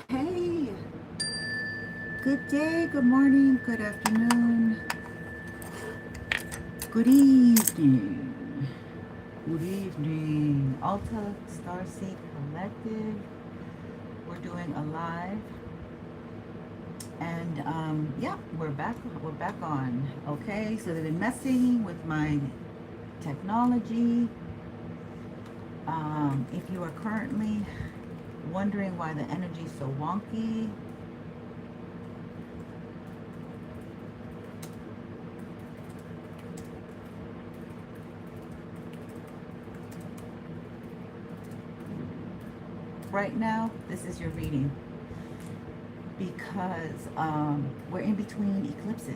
Hey, good day, good morning, good afternoon, good evening. Good evening. Alta Starseed Collective. We're doing a live. And yeah, we're back on. Okay, so they've been messing with my technology. If you are currently wondering why the energy is so wonky, right now, this is your reading because we're in between eclipses.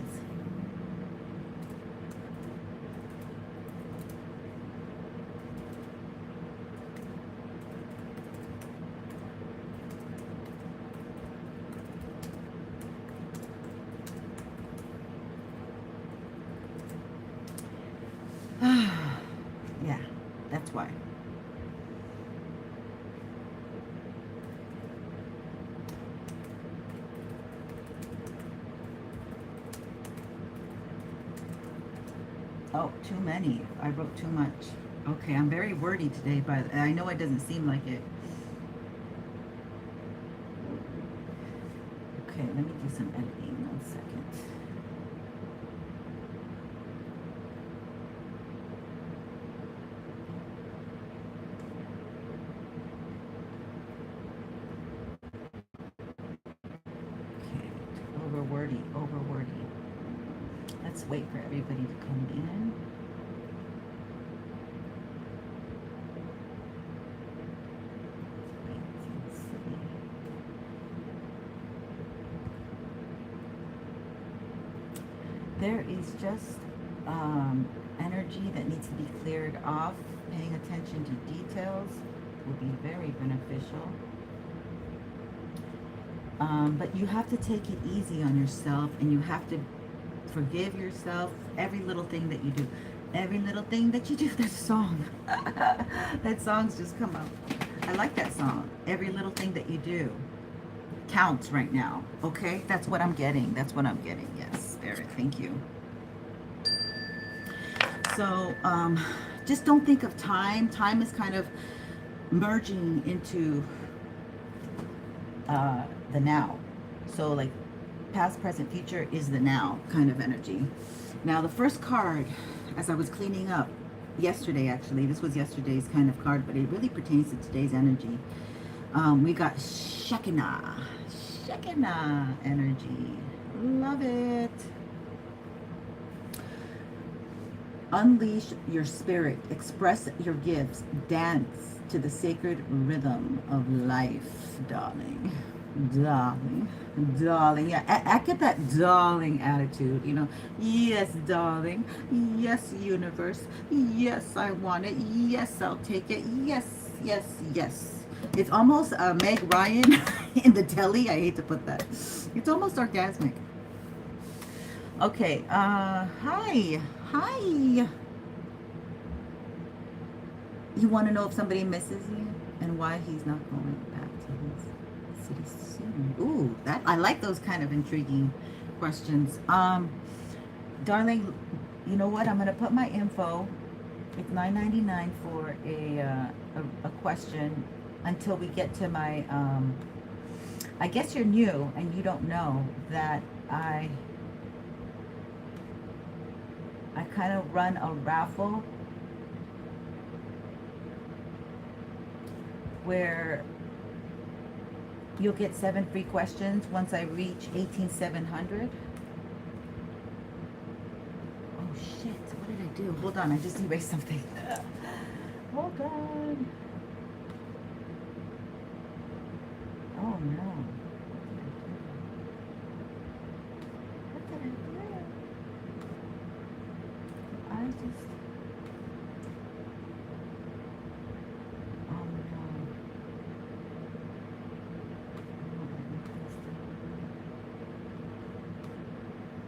Yeah, that's why. Oh, too many. I wrote too much. Okay, I'm very wordy today, but I know it doesn't seem like it. Okay, let me do some editing. 1 second. Okay, over wordy, over wordy. Let's wait for everybody to come in. There is just energy that needs to be cleared off. Paying attention to details will be very beneficial. But you have to take it easy on yourself, and you have to forgive yourself. Every little thing that you do, every little thing that you do. That song, that song's just come out. I like that song. Every little thing that you do counts right now. Okay, that's what I'm getting. That's what I'm getting. Yes, Spirit. Thank you. So just don't think of time. Time is kind of merging into the now. So like past, present, future is the now kind of energy. Now the first card, as I was cleaning up yesterday, actually, this was yesterday's kind of card, but it really pertains to today's energy. We got Shekinah. Shekinah energy. Love it. Unleash your spirit, express your gifts, dance to the sacred rhythm of life, darling. Darling, darling, yeah, I get that darling attitude, you know. Yes, darling. Yes, universe. Yes, I want it. Yes, I'll take it. Yes, yes, yes. It's almost Meg Ryan in the telly. I hate to put that. It's almost orgasmic. Okay, hi. Hi. You want to know if somebody misses you and why he's not going back to his city soon. Ooh, that I like those kind of intriguing questions. Darling, you know what? I'm gonna put my info. It's $9.99 for a question until we get to my. I guess you're new and you don't know that I kind of run a raffle where you'll get 7 free questions once I reach 18,700. Oh shit, what did I do? Hold on, I just erased something. Hold on. Oh no. What did I do? I just. Oh no.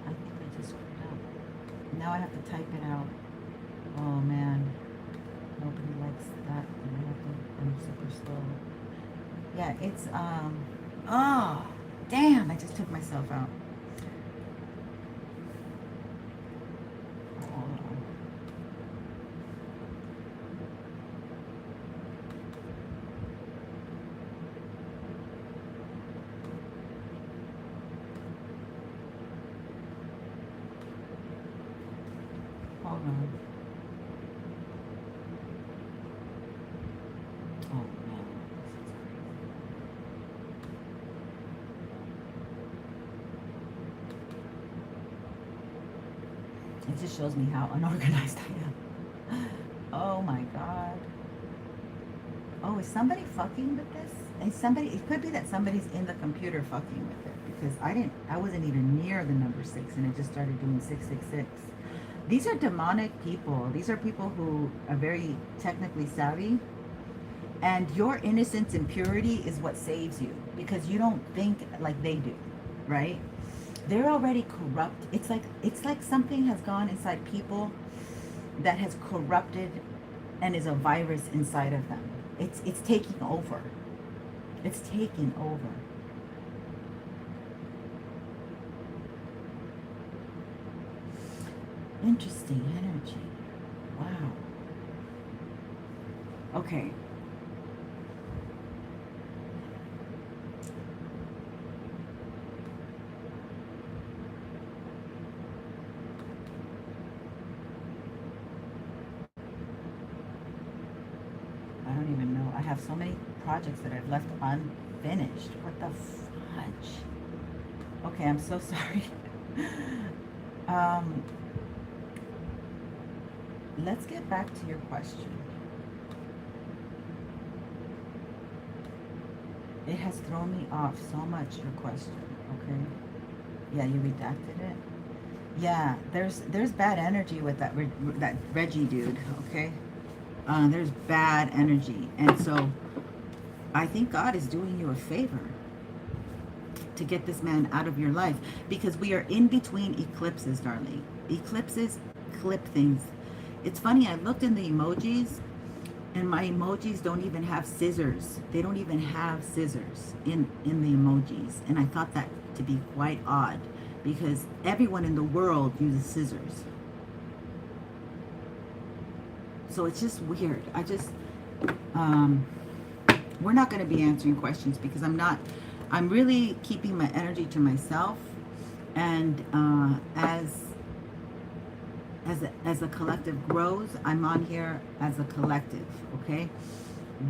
I think I just screwed up. Now I have to type it out. Oh man. Nobody likes that. I'm super slow. Yeah, it's Oh, damn, I just took myself out. Hold on. Hold on. Oh, man. It just shows me how unorganized I am. Oh, my God. Oh, is somebody fucking with this? Is somebody, it could be that somebody's in the computer fucking with it, because I wasn't even near the number 6, and it just started doing 666. These are demonic people. These are people who are very technically savvy, and your innocence and purity is what saves you, because you don't think like they do, right? They're already corrupt. It's like something has gone inside people that has corrupted and is a virus inside of them. It's taking over. It's taking over. Interesting energy. Wow. Okay. I don't even know. I have so many projects that I've left unfinished. What the fudge? Okay, I'm so sorry. um, let's get back to your question. It has thrown me off so much, your question, okay? Yeah, you redacted it? Yeah, there's bad energy with that Reggie dude, okay? There's bad energy. And so I think God is doing you a favor to get this man out of your life, because we are in between eclipses, darling. Eclipses clip things. It's funny, I looked in the emojis, and my emojis don't even have scissors. They don't even have scissors in the emojis. And I thought that to be quite odd, because everyone in the world uses scissors. So it's just weird. We're not going to be answering questions, because I'm really keeping my energy to myself. And as a collective grows, I'm on here as a collective, okay?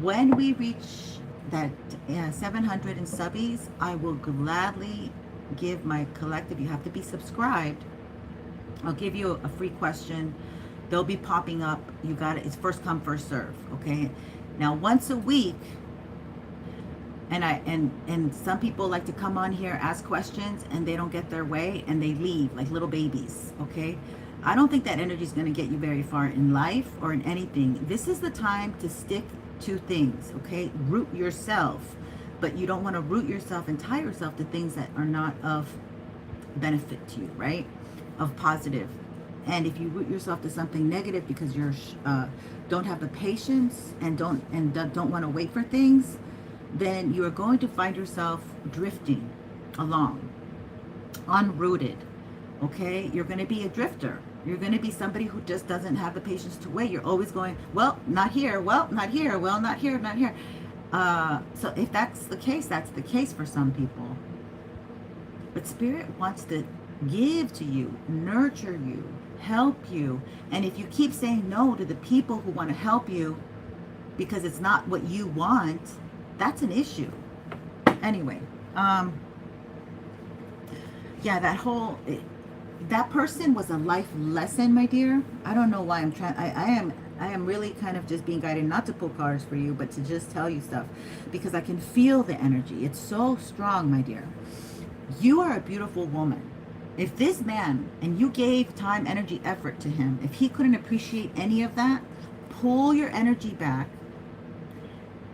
When we reach that 700 in subbies, I will gladly give my collective, you have to be subscribed. I'll give you a free question. They'll be popping up. You got it. It's first come, first serve, okay? Now, once a week, and some people like to come on here, ask questions, and they don't get their way, and they leave like little babies, okay? I don't think that energy is going to get you very far in life or in anything. This is the time to stick to things, okay? Root yourself, but you don't want to root yourself and tie yourself to things that are not of benefit to you, right? Of positive. And if you root yourself to something negative because you're don't have the patience and don't want to wait for things, then you are going to find yourself drifting along, unrooted. Okay, you're going to be a drifter. You're going to be somebody who just doesn't have the patience to wait. You're always going, well, not here, well, not here, well, not here, not here. So if that's the case, that's the case for some people. But Spirit wants to give to you, nurture you, help you. And if you keep saying no to the people who want to help you because it's not what you want, that's an issue. Anyway, yeah, that person was a life lesson, my dear. I don't know why I'm trying. I am really kind of just being guided not to pull cards for you, but to just tell you stuff, because I can feel the energy. It's so strong, my dear. You are a beautiful woman. If this man, and you gave time, energy, effort to him, if he couldn't appreciate any of that, pull your energy back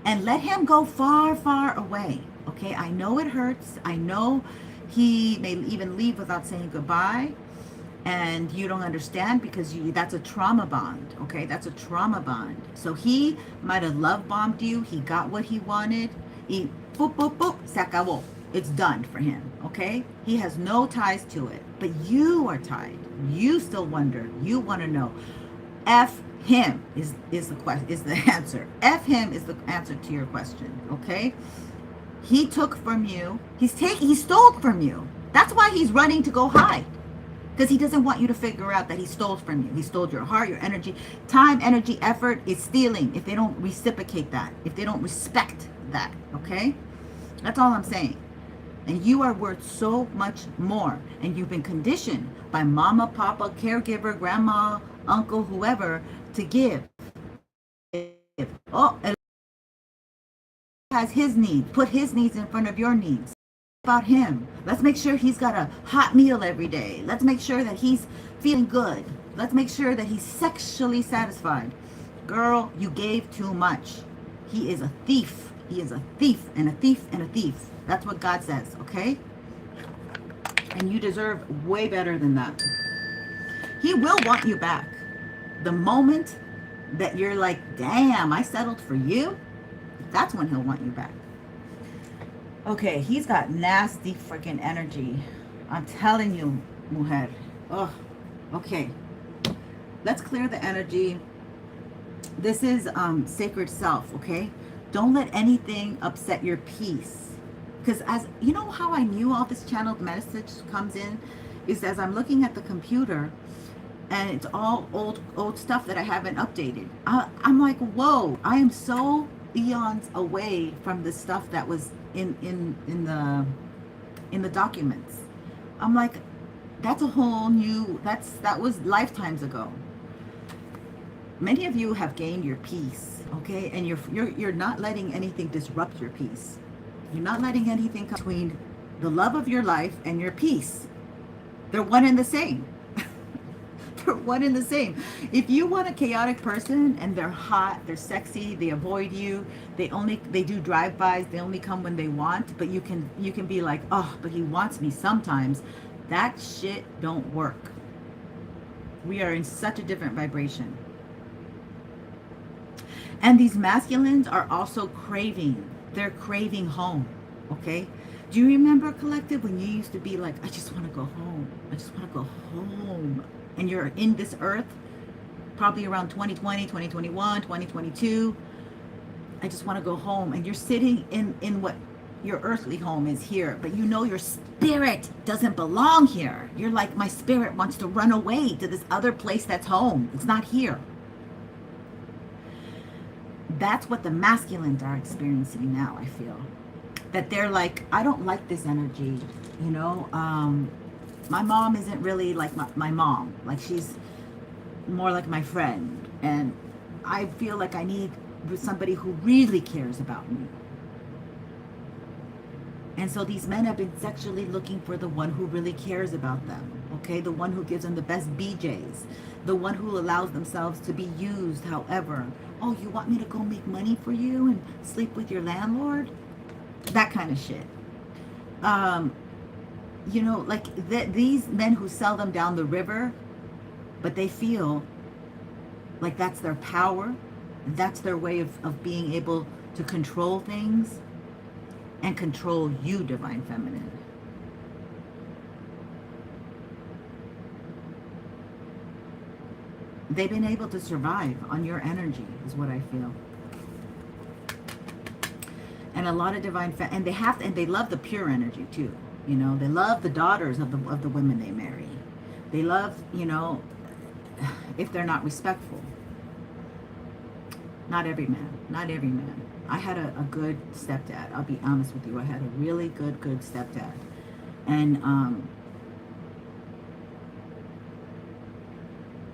and let him go far, far away. Okay, I know it hurts. I know he may even leave without saying goodbye, and you don't understand because that's a trauma bond. Okay, that's a trauma bond. So he might have love bombed you. He got what he wanted. boop, boop, boop, se acabó. It's done for him, okay? He has no ties to it. But you are tied. You still wonder. You want to know. F him is the question, is the answer. F him is the answer to your question, okay? He took from you. He stole from you. That's why he's running to go hide. Because he doesn't want you to figure out that he stole from you. He stole your heart, your energy. Time, energy, effort is stealing if they don't reciprocate that, if they don't respect that, okay? That's all I'm saying. And you are worth so much more. And you've been conditioned by mama, papa, caregiver, grandma, uncle, whoever, to give. Oh, and has his needs. Put his needs in front of your needs. About him. Let's make sure he's got a hot meal every day. Let's make sure that he's feeling good. Let's make sure that he's sexually satisfied. Girl, you gave too much. He is a thief. He is a thief and a thief and a thief. That's what God says, okay? And you deserve way better than that. He will want you back. The moment that you're like, damn, I settled for you, that's when he'll want you back. Okay, he's got nasty freaking energy. I'm telling you, mujer. Oh, okay. Let's clear the energy. This is sacred self, okay? Don't let anything upset your peace. Because as you know how I knew all this channeled message comes in is as I'm looking at the computer and it's all old stuff that I haven't updated. I'm like, whoa, I am so eons away from the stuff that was in the documents. I'm like, that's a whole new, that was lifetimes ago. Many of you have gained your peace, okay? And you're not letting anything disrupt your peace. You're not letting anything come between the love of your life and your peace. They're one and the same. They're one and the same. If you want a chaotic person and they're hot, they're sexy, they avoid you, they do drive-bys, they only come when they want, but you can be like, oh, but he wants me sometimes. That shit don't work. We are in such a different vibration. And these masculines are also craving. They're craving home, okay? Do you remember, collective, when you used to be like, I just want to go home. I just want to go home. And you're in this earth, probably around 2020, 2021, 2022. I just want to go home. And you're sitting in what your earthly home is here. But you know your spirit doesn't belong here. You're like, my spirit wants to run away to this other place that's home. It's not here. That's what the masculines are experiencing now, I feel. That they're like, I don't like this energy, you know. My mom isn't really like my mom. Like, she's more like my friend. And I feel like I need somebody who really cares about me. And so these men have been sexually looking for the one who really cares about them, okay? The one who gives them the best BJs. The one who allows themselves to be used, however. Oh, you want me to go make money for you and sleep with your landlord? That kind of shit. You know, like these men who sell them down the river, but they feel like that's their power. That's their way of being able to control things and control you, Divine Feminine. They've been able to survive on your energy, is what I feel. And a lot of divine, and they love the pure energy too. You know, they love the daughters of the women they marry. They love, you know, if they're not respectful. Not every man. Not every man. I had a good stepdad. I'll be honest with you. I had a really good stepdad. And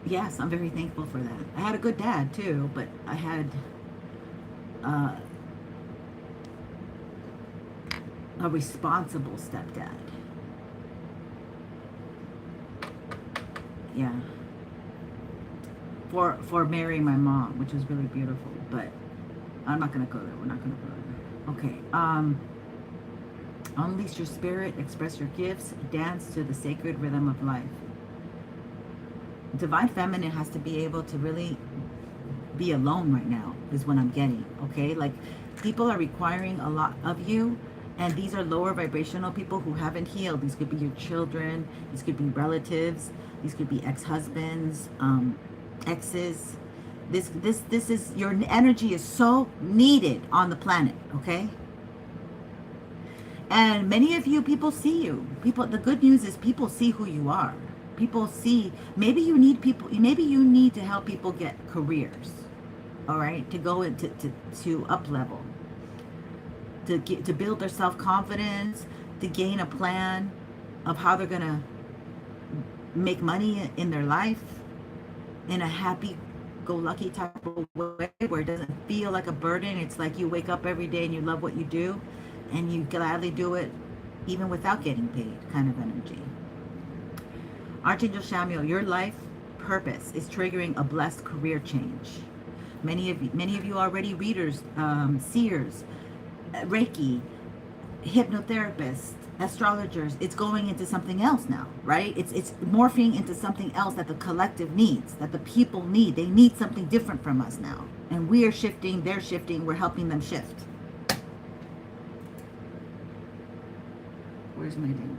yes, I'm very thankful for that. I had a good dad too, but I had a responsible stepdad. Yeah. For marrying my mom, which was really beautiful, but I'm not gonna go there. We're not gonna go there. Okay. Unleash your spirit, express your gifts, dance to the sacred rhythm of life. Divine Feminine has to be able to really be alone right now, is what I'm getting. Okay, like People are requiring a lot of you, and these are lower vibrational people who haven't healed. These could be your children, these could be relatives, these could be ex-husbands, exes. This is, your energy is so needed on the planet, okay? And many of you, people see you. People, the good news is people see who you are. People see, maybe you need people, maybe you need to help people get careers, all right, to go into to up level, to get, to build their self-confidence, to gain a plan of how they're gonna make money in their life in a happy-go-lucky type of way where it doesn't feel like a burden. It's like you wake up every day and you love what you do and you gladly do it even without getting paid kind of energy. Archangel Samuel, your life purpose is triggering a blessed career change. Many of you already readers, seers, Reiki, hypnotherapists, astrologers. It's going into something else now, right? It's morphing into something else that the collective needs, that the people need. They need something different from us now. And we are shifting, they're shifting, we're helping them shift. Where's my thing?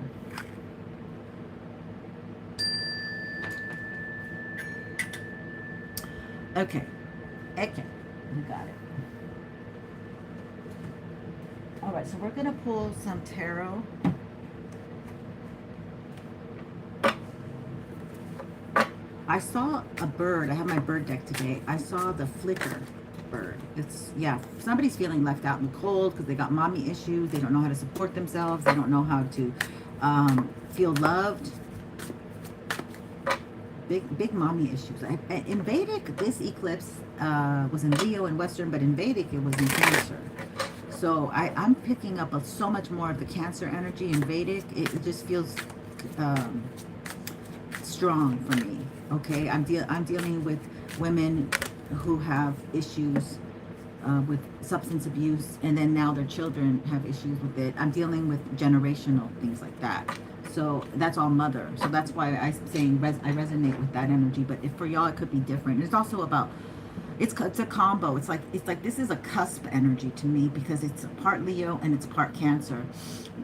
Okay, we got it. All right, so we're gonna pull some tarot. I saw a bird. I have my bird deck today. I saw the flicker bird. It's, yeah, somebody's feeling left out in the cold because they got mommy issues. They don't know how to support themselves. They don't know how to feel loved. Big mommy issues. In Vedic, this eclipse was in Leo and Western, but in Vedic it was in Cancer. So I'm picking up so much more of the Cancer energy in Vedic. It just feels strong for me. Okay, I'm dealing with women who have issues with substance abuse, and then now their children have issues with it. I'm dealing with generational things like that. So that's all mother. So that's why I'm saying I resonate with that energy. But if for y'all it could be different. It's also about, it's a combo. It's like this is a cusp energy to me because it's part Leo and it's part Cancer.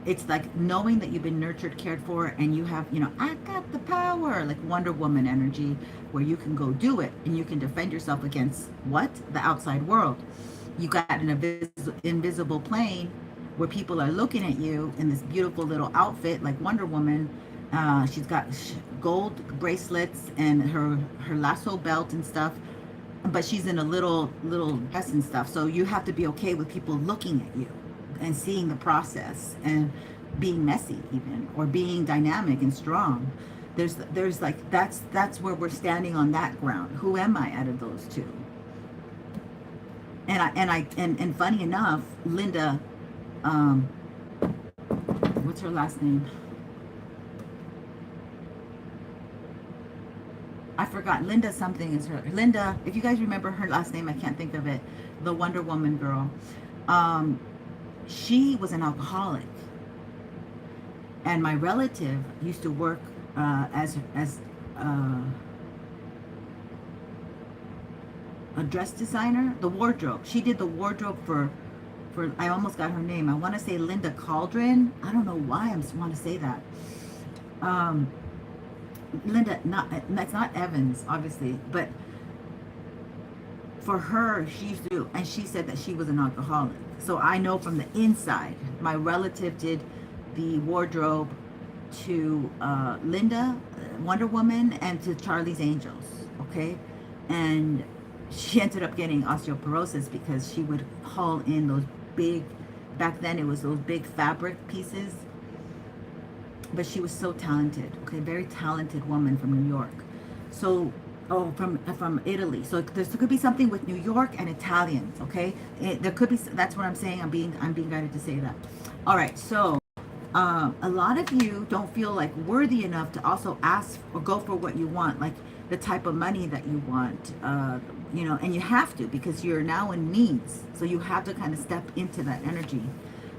It's like knowing that you've been nurtured, cared for, and you have, you know, I got the power, like Wonder Woman energy, where you can go do it and you can defend yourself against what? The outside world. You got an invisible plane where people are looking at you in this beautiful little outfit like Wonder Woman. She's got gold bracelets and her lasso belt and stuff, but she's in a little dress and stuff. So you have to be okay with people looking at you and seeing the process and being messy even, or being dynamic and strong. There's like, that's where we're standing on that ground. Who am I out of those two? And funny enough, Linda, what's her last name? I forgot. Linda something is her. Linda, if you guys remember her last name, I can't think of it. The Wonder Woman girl. She was an alcoholic. And my relative used to work as a dress designer, the wardrobe. She did the wardrobe for I almost got her name. I want to say Linda Cauldron. I don't know why I want to say that. Linda, that's not Evans, obviously, but for her, she used to, and she said that she was an alcoholic. So I know from the inside, my relative did the wardrobe to Linda, Wonder Woman, and to Charlie's Angels, okay? And she ended up getting osteoporosis because she would haul in those big, back then it was those big fabric pieces. But she was so talented, okay, very talented woman from New York. So, from Italy. So there could be something with New York and Italians, okay? There could be, that's what I'm saying. I'm being guided to say that. All right, so a lot of you don't feel like worthy enough to also ask or go for what you want, like the type of money that you want, you know, and you have to because you're now in needs. So you have to kind of step into that energy.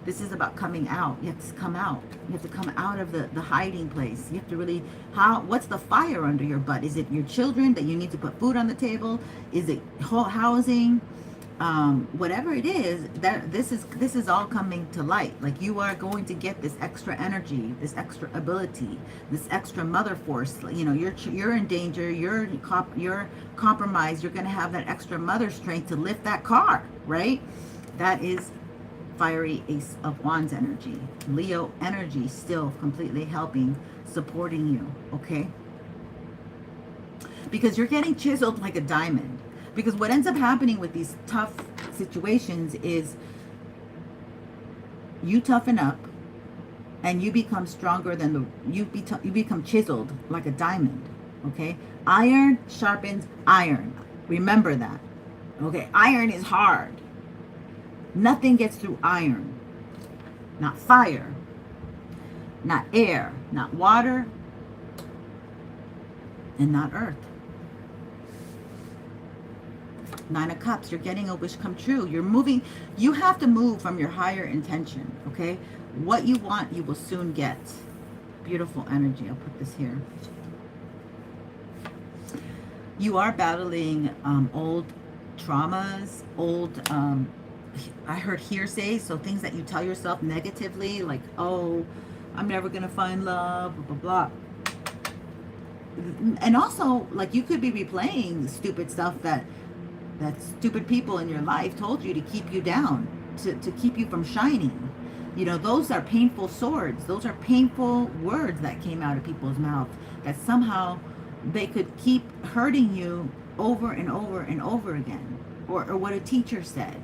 This is about coming out. You have to come out. You have to come out of the hiding place. You have to really, what's the fire under your butt? Is it your children that you need to put food on the table? Is it housing? whatever it is, that this is all coming to light. Like, you are going to get this extra energy, this extra ability, this extra mother force. You know, you're in danger, you're compromised, you're going to have that extra mother strength to lift that car, right? That is fiery Ace of Wands energy. Leo energy, still completely helping, supporting you, okay? Because you're getting chiseled like a diamond. Because what ends up happening with these tough situations is you toughen up and you become stronger than you become chiseled like a diamond, okay? Iron sharpens iron. Remember that, okay? Iron is hard. Nothing gets through iron. Not fire, not air, not water, and not earth. Nine of Cups, you're getting a wish come true. You're moving. You have to move from your higher intention, okay? What you want, you will soon get. Beautiful energy. I'll put this here. You are battling old traumas, old, I heard hearsay, so things that you tell yourself negatively, like, oh, I'm never going to find love, blah, blah, blah. And also, like, you could be replaying stupid stuff that stupid people in your life told you to keep you down, to keep you from shining. You know, those are painful swords. Those are painful words that came out of people's mouth, that somehow they could keep hurting you over and over and over again. Or what a teacher said,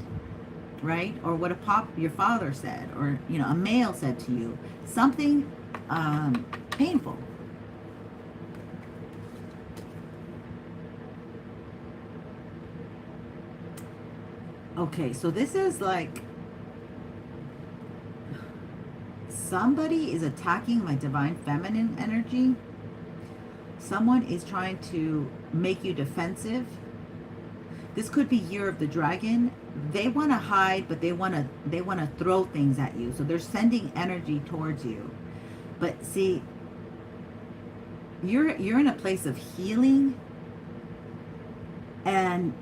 right? Or what your father said, or, you know, a male said to you. Something painful. Okay, so this is like somebody is attacking my divine feminine energy. Someone is trying to make you defensive. This could be Year of the Dragon. They want to hide, but they want to throw things at you. So they're sending energy towards you. But see, you're in a place of healing, and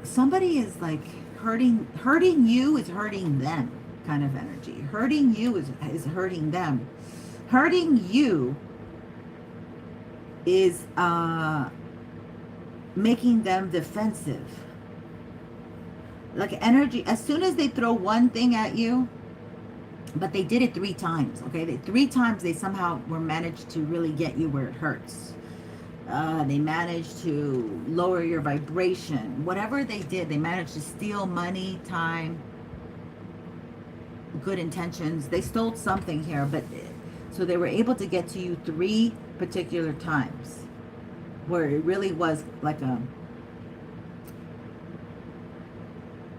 somebody is like hurting you is hurting them kind of energy. Hurting you is hurting them. Hurting you is making them defensive. Like energy, as soon as they throw one thing at you, but they did it 3 times, okay? 3 times they somehow were managed to really get you where it hurts. They managed to lower your vibration. Whatever they did, they managed to steal money, time, good intentions. They stole something here, but so they were able to get to you 3 particular times where it really was like an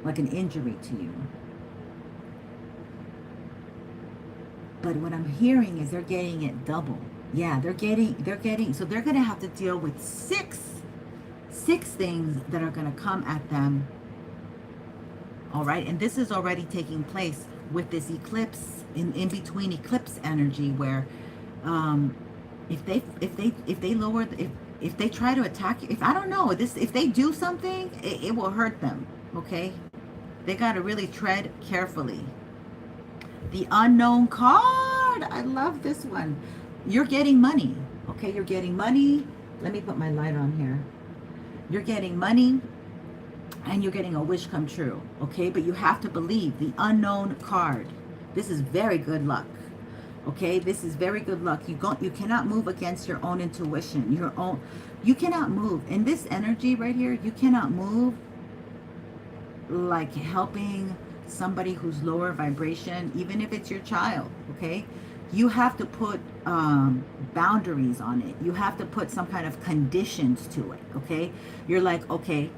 injury to you. But what I'm hearing is they're getting it double. Yeah, they're getting, so they're going to have to deal with six things that are going to come at them. All right. And this is already taking place with this eclipse, in between eclipse energy, where if they try to attack you, if I don't know this, if they do something, it will hurt them. Okay. They got to really tread carefully. The unknown card. I love this one. You're getting money, okay? You're getting money. Let me put my light on here. You're getting money, and you're getting a wish come true, okay? But you have to believe. The unknown card. This is very good luck, okay? This is very good luck. You cannot move against your own intuition. You cannot move. In this energy right here, you cannot move like helping somebody who's lower vibration, even if it's your child, okay? You have to put boundaries on it. You have to put some kind of conditions to it, okay? You're like, okay,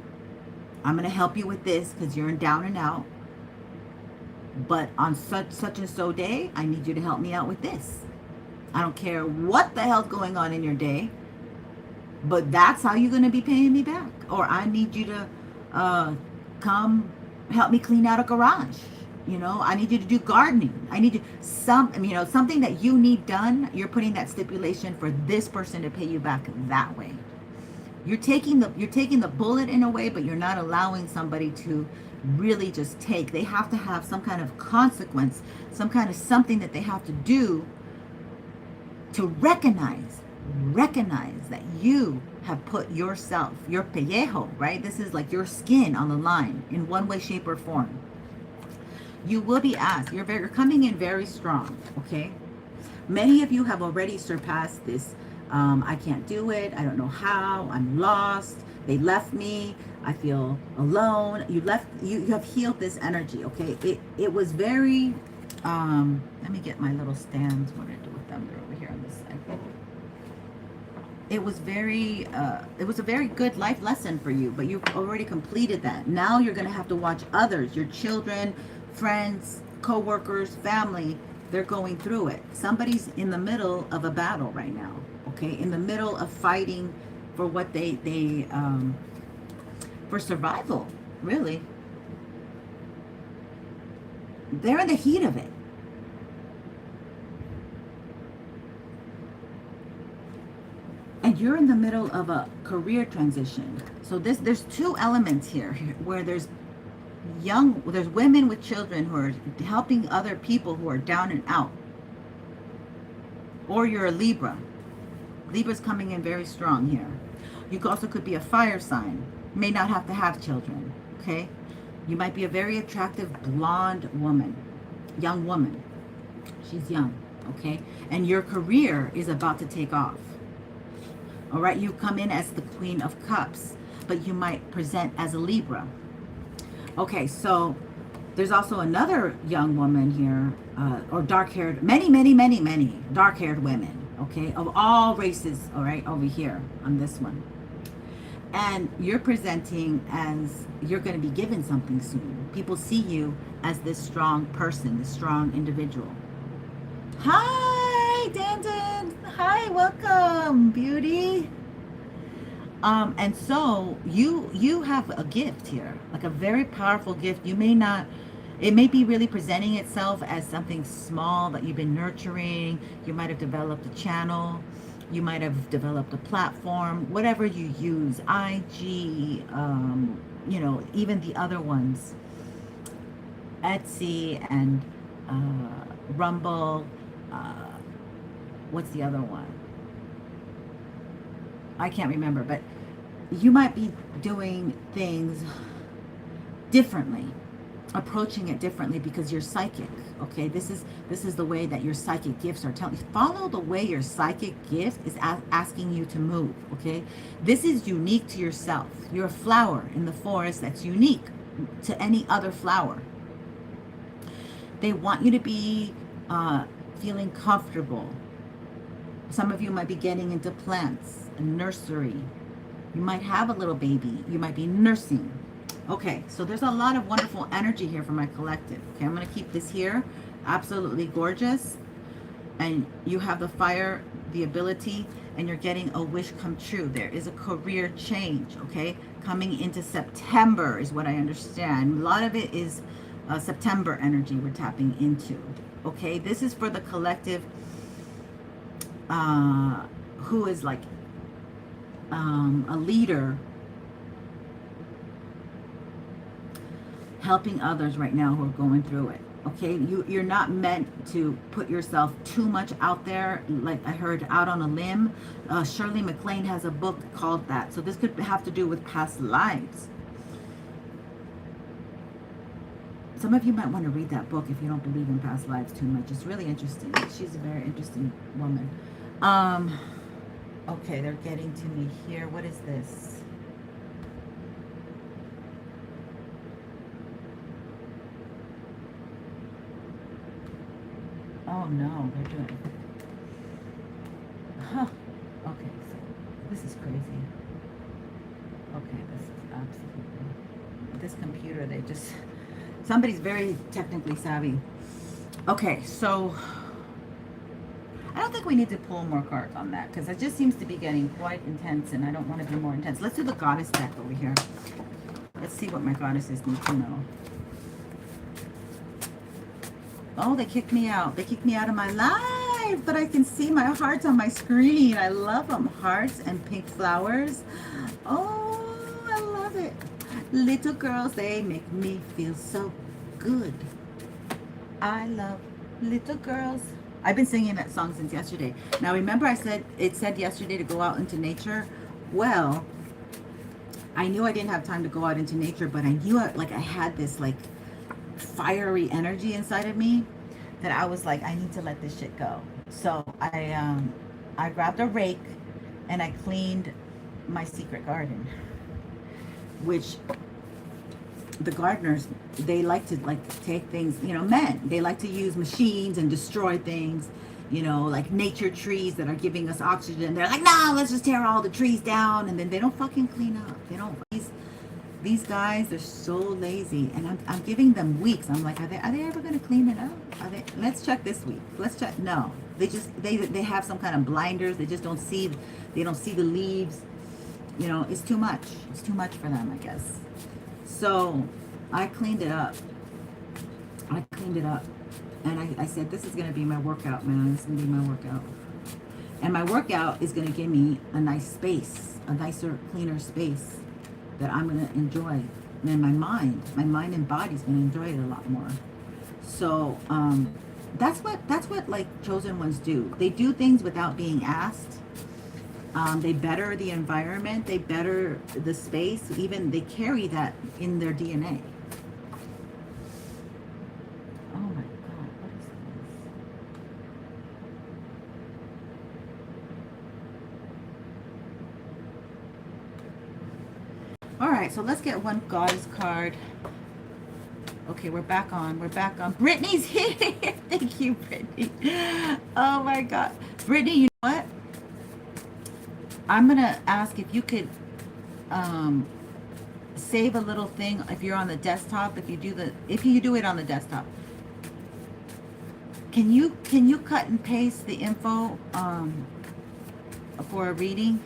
I'm going to help you with this because you're in down and out. But on such and so day, I need you to help me out with this. I don't care what the hell's going on in your day, but that's how you're going to be paying me back. Or I need you to come help me clean out a garage. You know, I need you to do gardening. I need you something that you need done. You're putting that stipulation for this person to pay you back that way. You're taking the bullet in a way, but you're not allowing somebody to really just take. They have to have some kind of consequence, some kind of something that they have to do to recognize that you have put yourself, your pellejo, right? This is like your skin on the line in one way, shape, or form. You will be asked. You're coming in very strong, okay? Many of you have already surpassed this. I can't do it. I don't know how. I'm lost. They left me. I feel alone. You have healed this energy, okay? It was very, let me get my little stands. What do I do with them? They're over here on this side. It was a very good life lesson for you, but you've already completed that. Now you're going to have to watch others, your children, friends, co-workers, family. They're going through it. Somebody's in the middle of a battle right now, okay? In the middle of fighting for what for survival, really. They're in the heat of it. And you're in the middle of a career transition. So there's two elements here where there's women with children who are helping other people who are down and out. Or you're a Libra. Libra's coming in very strong here. You also could be a fire sign. You may not have to have children, okay? You might be a very attractive blonde woman, young woman. She's young, okay? And your career is about to take off. All right, you come in as the Queen of Cups, but you might present as a Libra. Okay, so there's also another young woman here, or dark-haired, many dark-haired women, okay, of all races, all right, over here on this one. And you're presenting as you're going to be given something soon. People see you as this strong person, this strong individual. Hi, Dandan. Hi, welcome, beauty. And so you have a gift here, like a very powerful gift. It may be really presenting itself as something small that you've been nurturing. You might have developed a channel. You might have developed a platform, whatever you use, IG, even the other ones, Etsy and Rumble. What's the other one? I can't remember, but you might be doing things differently, approaching it differently because you're psychic, okay? This is the way that your psychic gifts are telling you. Follow the way your psychic gift is asking you to move, okay? This is unique to yourself. You're a flower in the forest that's unique to any other flower. They want you to be feeling comfortable. Some of you might be getting into plants, a nursery. You might have a little baby. You might be nursing. Okay, so there's a lot of wonderful energy here for my collective. Okay, I'm going to keep this here. Absolutely gorgeous. And you have the fire, the ability, and you're getting a wish come true. There is a career change, okay? Coming into September is what I understand. A lot of it is September energy we're tapping into, okay? This is for the collective who is like a leader helping others right now who are going through it, okay? You're not meant to put yourself too much out there, like I heard, out on a limb. Shirley MacLaine has a book called that, so this could have to do with past lives. Some of you might want to read that book if you don't believe in past lives too much. It's really interesting. She's a very interesting woman. Okay, they're getting to me here. What is this? Oh no, they're doing. Huh. Okay, so this is crazy. Okay, this is absolutely. This computer, somebody's very technically savvy. Okay, so I don't think we need to pull more cards on that because it just seems to be getting quite intense and I don't want to be more intense. Let's do the goddess deck over here. Let's see what my goddesses need to know. Oh, they kicked me out. They kicked me out of my live, but I can see my hearts on my screen. I love them. Hearts and pink flowers. Oh, I love it. Little girls, they make me feel so good. I love little girls. I've been singing that song since yesterday. Now, remember I said, it said yesterday to go out into nature? Well, I knew I didn't have time to go out into nature, but I knew I had this like fiery energy inside of me that I was like, I need to let this shit go. So I grabbed a rake and I cleaned my secret garden, which the gardeners, they like to take things, you know, men, they like to use machines and destroy things, you know, like nature trees that are giving us oxygen. They're like, no, let's just tear all the trees down, and then they don't fucking clean up. They don't. These guys are so lazy, and I'm giving them weeks. I'm like, are they ever gonna clean it up? Let's check this week. Let's check. No, they have some kind of blinders. They just don't see. They don't see the leaves. You know, it's too much. It's too much for them, I guess. So I cleaned it up. And I said, this is going to be my workout, man. This is going to be my workout. And my workout is going to give me a nice space, a nicer, cleaner space that I'm going to enjoy. And my mind and body is going to enjoy it a lot more. So that's what like chosen ones do. They do things without being asked. They better the environment. They better the space. Even they carry that in their DNA. Oh my God, what is this? All right, so let's get one goddess card. Okay, we're back on. Brittany's here. Thank you, Brittany. Oh my God. Brittany, you know what? I'm going to ask if you could save a little thing if you're on the desktop, if you do it on the desktop. Can you cut and paste the info for a reading?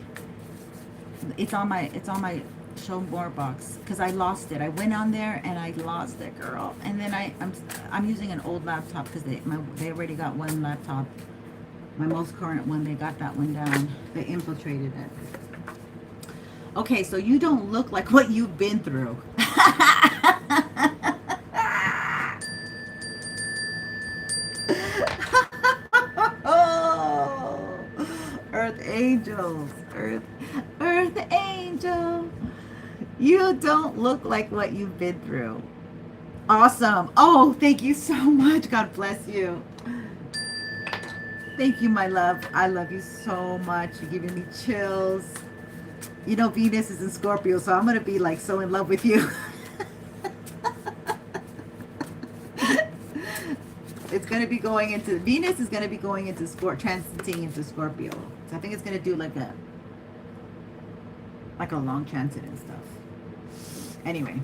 It's on my show more box because I lost it. I went on there and I lost it, girl. And then I'm using an old laptop because they already got one laptop. My most current one, they got that one down. They infiltrated it. Okay, so you don't look like what you've been through. Oh, Earth angels, Earth angel. You don't look like what you've been through. Awesome. Oh, thank you so much. God bless you. Thank you, my love. I love you so much. You're giving me chills. You know, Venus is in Scorpio, so I'm going to be like so in love with you. It's going to be going into, Venus is going to be going into transiting into Scorpio. So I think it's going to do like a long transit and stuff. Anyway,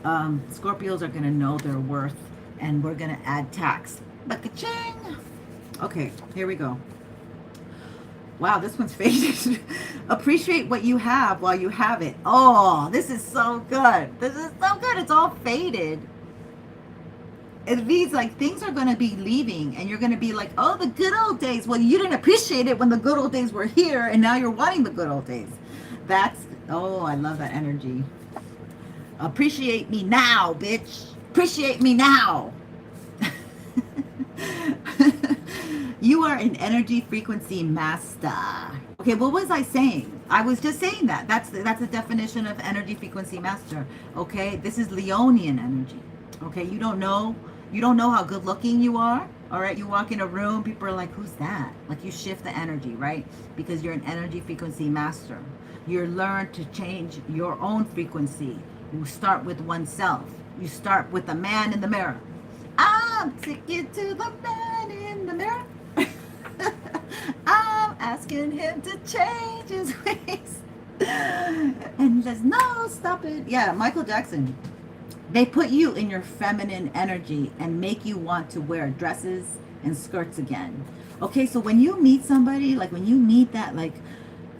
Scorpios are going to know their worth, and we're going to add tax. Ba-ka-ching! Okay, here we go. Wow, this one's faded. Appreciate what you have while you have it. Oh, this is so good. This is so good. It's all faded. It means like things are going to be leaving and you're going to be like, oh, the good old days. Well, you didn't appreciate it when the good old days were here and now you're wanting the good old days. Oh, I love that energy. Appreciate me now, bitch. Appreciate me now. You are an energy frequency master. Okay, what was I saying? I was just saying that. That's the definition of energy frequency master. Okay, this is Leonian energy. Okay, you don't know how good looking you are. All right, you walk in a room, people are like, who's that? Like you shift the energy, right? Because you're an energy frequency master. You learn to change your own frequency. You start with oneself. You start with the man in the mirror. I'm taking to the man in the mirror. I'm asking him to change his ways. And there's no stopping. Yeah, Michael Jackson. They put you in your feminine energy and make you want to wear dresses and skirts again. Okay, so when you meet somebody, like when you meet that like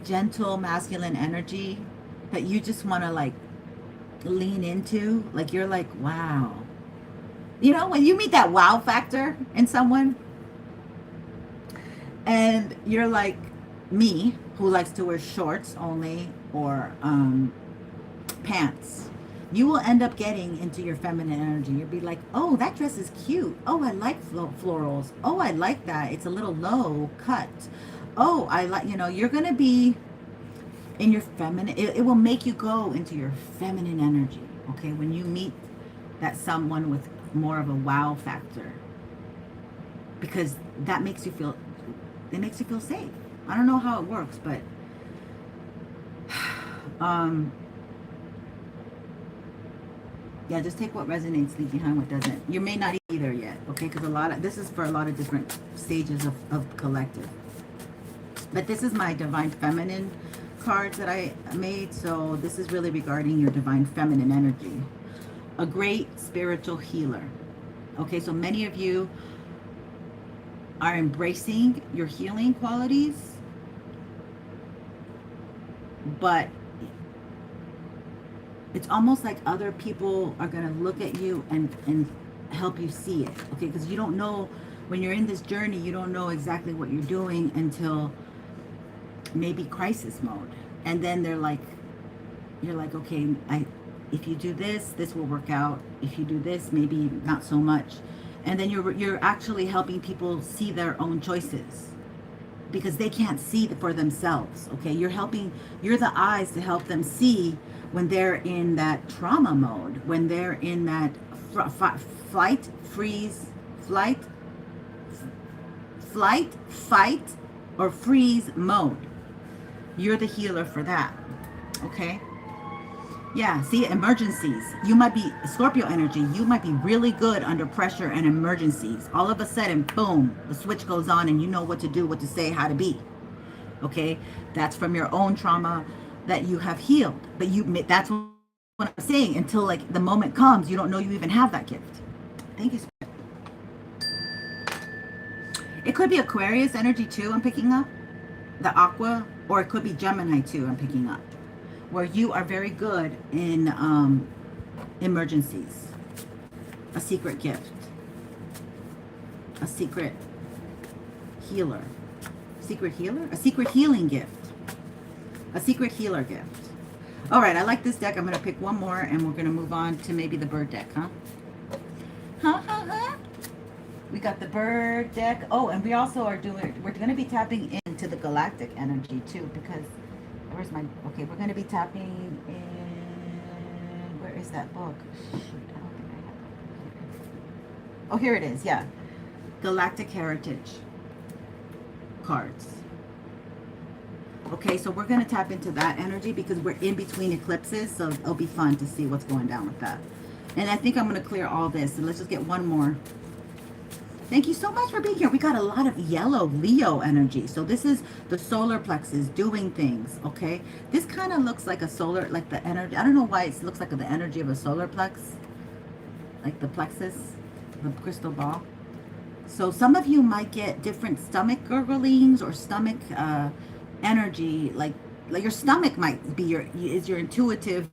gentle masculine energy that you just want to like lean into, like you're like, wow, You know, when you meet that wow factor in someone and you're like me, who likes to wear shorts only or pants, you will end up getting into your feminine energy. You'll be like, oh, that dress is cute. Oh, I like florals. Oh, I like that. It's a little low cut. Oh, I like, you know, you're going to be in your feminine. It will make you go into your feminine energy. Okay. When you meet that someone with more of a wow factor, because that makes you feel, it makes you feel safe. I don't know how it works, but, yeah, just take what resonates, leave behind what doesn't. You may not be there yet, okay? Because this is for a lot of different stages of collective. But this is my Divine Feminine cards that I made. So this is really regarding your Divine Feminine energy. A great spiritual healer. Okay, so many of you are embracing your healing qualities, but it's almost like other people are going to look at you and help you see it, okay? Because you don't know, when you're in this journey, you don't know exactly what you're doing until maybe crisis mode. And then they're like, you're like, okay, if you do this, this will work out. If you do this, maybe not so much. And then you're actually helping people see their own choices, because they can't see for themselves, okay? You're the eyes to help them see when they're in that trauma mode, when they're in that flight, fight, or freeze mode. You're the healer for that, okay? Yeah, see, emergencies. You might be Scorpio energy. You might be really good under pressure and emergencies. All of a sudden, boom, the switch goes on and you know what to do, what to say, how to be. Okay? That's from your own trauma that you have healed. But that's what I'm saying. Until like the moment comes, you don't know you even have that gift. Thank you. It could be Aquarius energy too, I'm picking up. The aqua. Or it could be Gemini too, I'm picking up. Where you are very good in emergencies. A secret gift. A secret healer. Secret healer? A secret healing gift. A secret healer gift. All right, I like this deck. I'm going to pick one more and we're going to move on to maybe the bird deck, huh? We got the bird deck. Oh, and we also are we're going to be tapping into the galactic energy too, because where's my, okay, we're going to be tapping in, where is that book? Shoot, I don't think I have it. Oh, here it is, yeah. Galactic Heritage cards. Okay, so we're going to tap into that energy because we're in between eclipses, so it'll be fun to see what's going down with that. And I think I'm going to clear all this, and let's just get one more. Thank you so much for being here. We got a lot of yellow Leo energy. So this is the solar plexus doing things, okay? This kind of looks like a solar, like the energy. I don't know why it looks like the energy of a solar plex. Like the plexus, the crystal ball. So some of you might get different stomach gurglings or stomach energy. Like your stomach might be your intuitive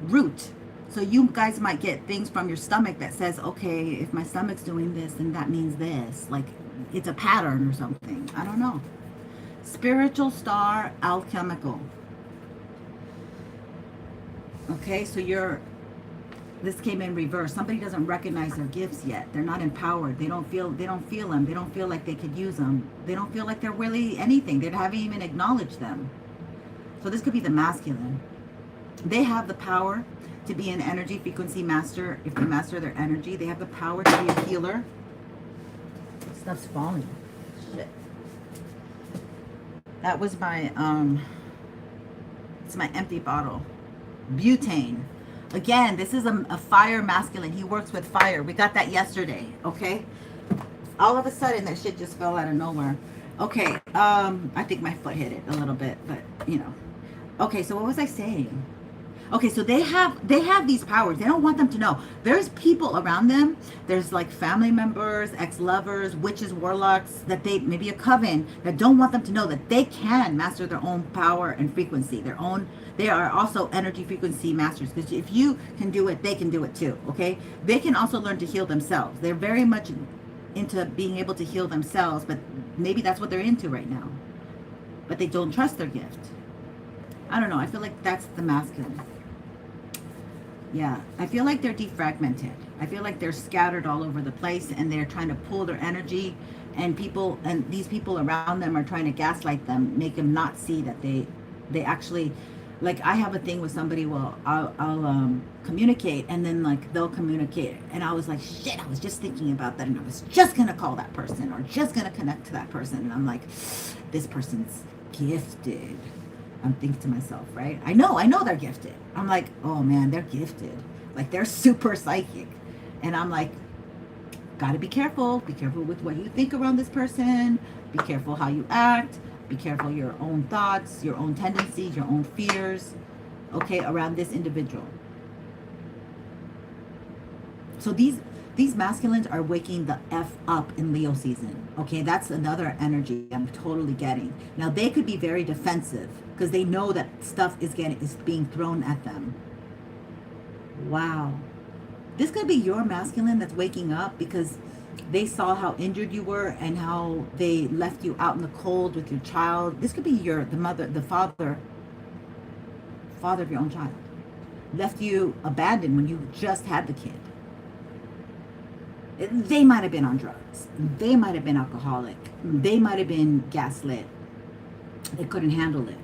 root. So you guys might get things from your stomach that says, okay, if my stomach's doing this, then that means this. Like it's a pattern or something. I don't know. Spiritual star alchemical. Okay, so this came in reverse. Somebody doesn't recognize their gifts yet. They're not empowered. They don't feel them. They don't feel like they could use them. They don't feel like they're really anything. They haven't even acknowledged them. So this could be the masculine. They have the power to be an energy frequency master. If they master their energy, they have the power to be a healer. Stuff's falling. Shit. That was my it's my empty bottle. Butane. Again, this is a fire masculine. He works with fire. We got that yesterday, okay? All of a sudden that shit just fell out of nowhere. Okay, I think my foot hit it a little bit, but you know. Okay, so what was I saying? Okay, so they have these powers. They don't want them to know. There's people around them. There's like family members, ex-lovers, witches, warlocks, that they, maybe a coven, that don't want them to know that they can master their own power and frequency, their own. They are also energy frequency masters, because if you can do it, they can do it too. Okay, they can also learn to heal themselves. They're very much into being able to heal themselves, but maybe that's what they're into right now. But they don't trust their gift. I don't know. I feel like that's the masculine. Yeah, I feel like they're defragmented. I feel like they're scattered all over the place, and they're trying to pull their energy, and these people around them are trying to gaslight them, make them not see that they actually, like, I have a thing with somebody. Well, I'll communicate, and then like they'll communicate, and I was like, shit, I was just thinking about that, and I was just gonna call that person, or just gonna connect to that person, and I'm like, this person's gifted. I'm thinking to myself, right? I know they're gifted. I'm like, oh man, they're gifted. Like, they're super psychic. And I'm like, gotta be careful. Be careful with what you think around this person. Be careful how you act. Be careful your own thoughts, your own tendencies, your own fears, okay, around this individual. So these masculines are waking the F up in Leo season. Okay, that's another energy I'm totally getting. Now, they could be very defensive because they know that stuff is being thrown at them. Wow. This could be your masculine that's waking up because they saw how injured you were and how they left you out in the cold with your child. This could be the father of your own child. Left you abandoned when you just had the kid. They might have been on drugs. They might have been alcoholic. They might have been gaslit. They couldn't handle it.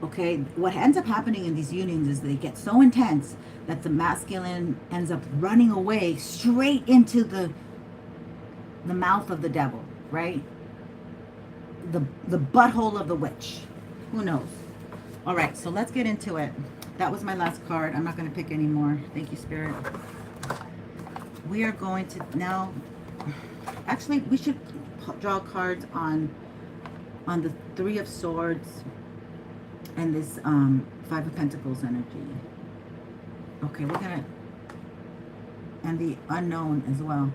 Okay? What ends up happening in these unions is they get so intense that the masculine ends up running away straight into the mouth of the devil, right? The butthole of the witch. Who knows? All right, so let's get into it. That was my last card. I'm not going to pick any more. Thank you, Spirit. We are going to now, actually, we should draw cards on the Three of Swords and this Five of Pentacles energy. Okay, we're gonna, and the unknown as well.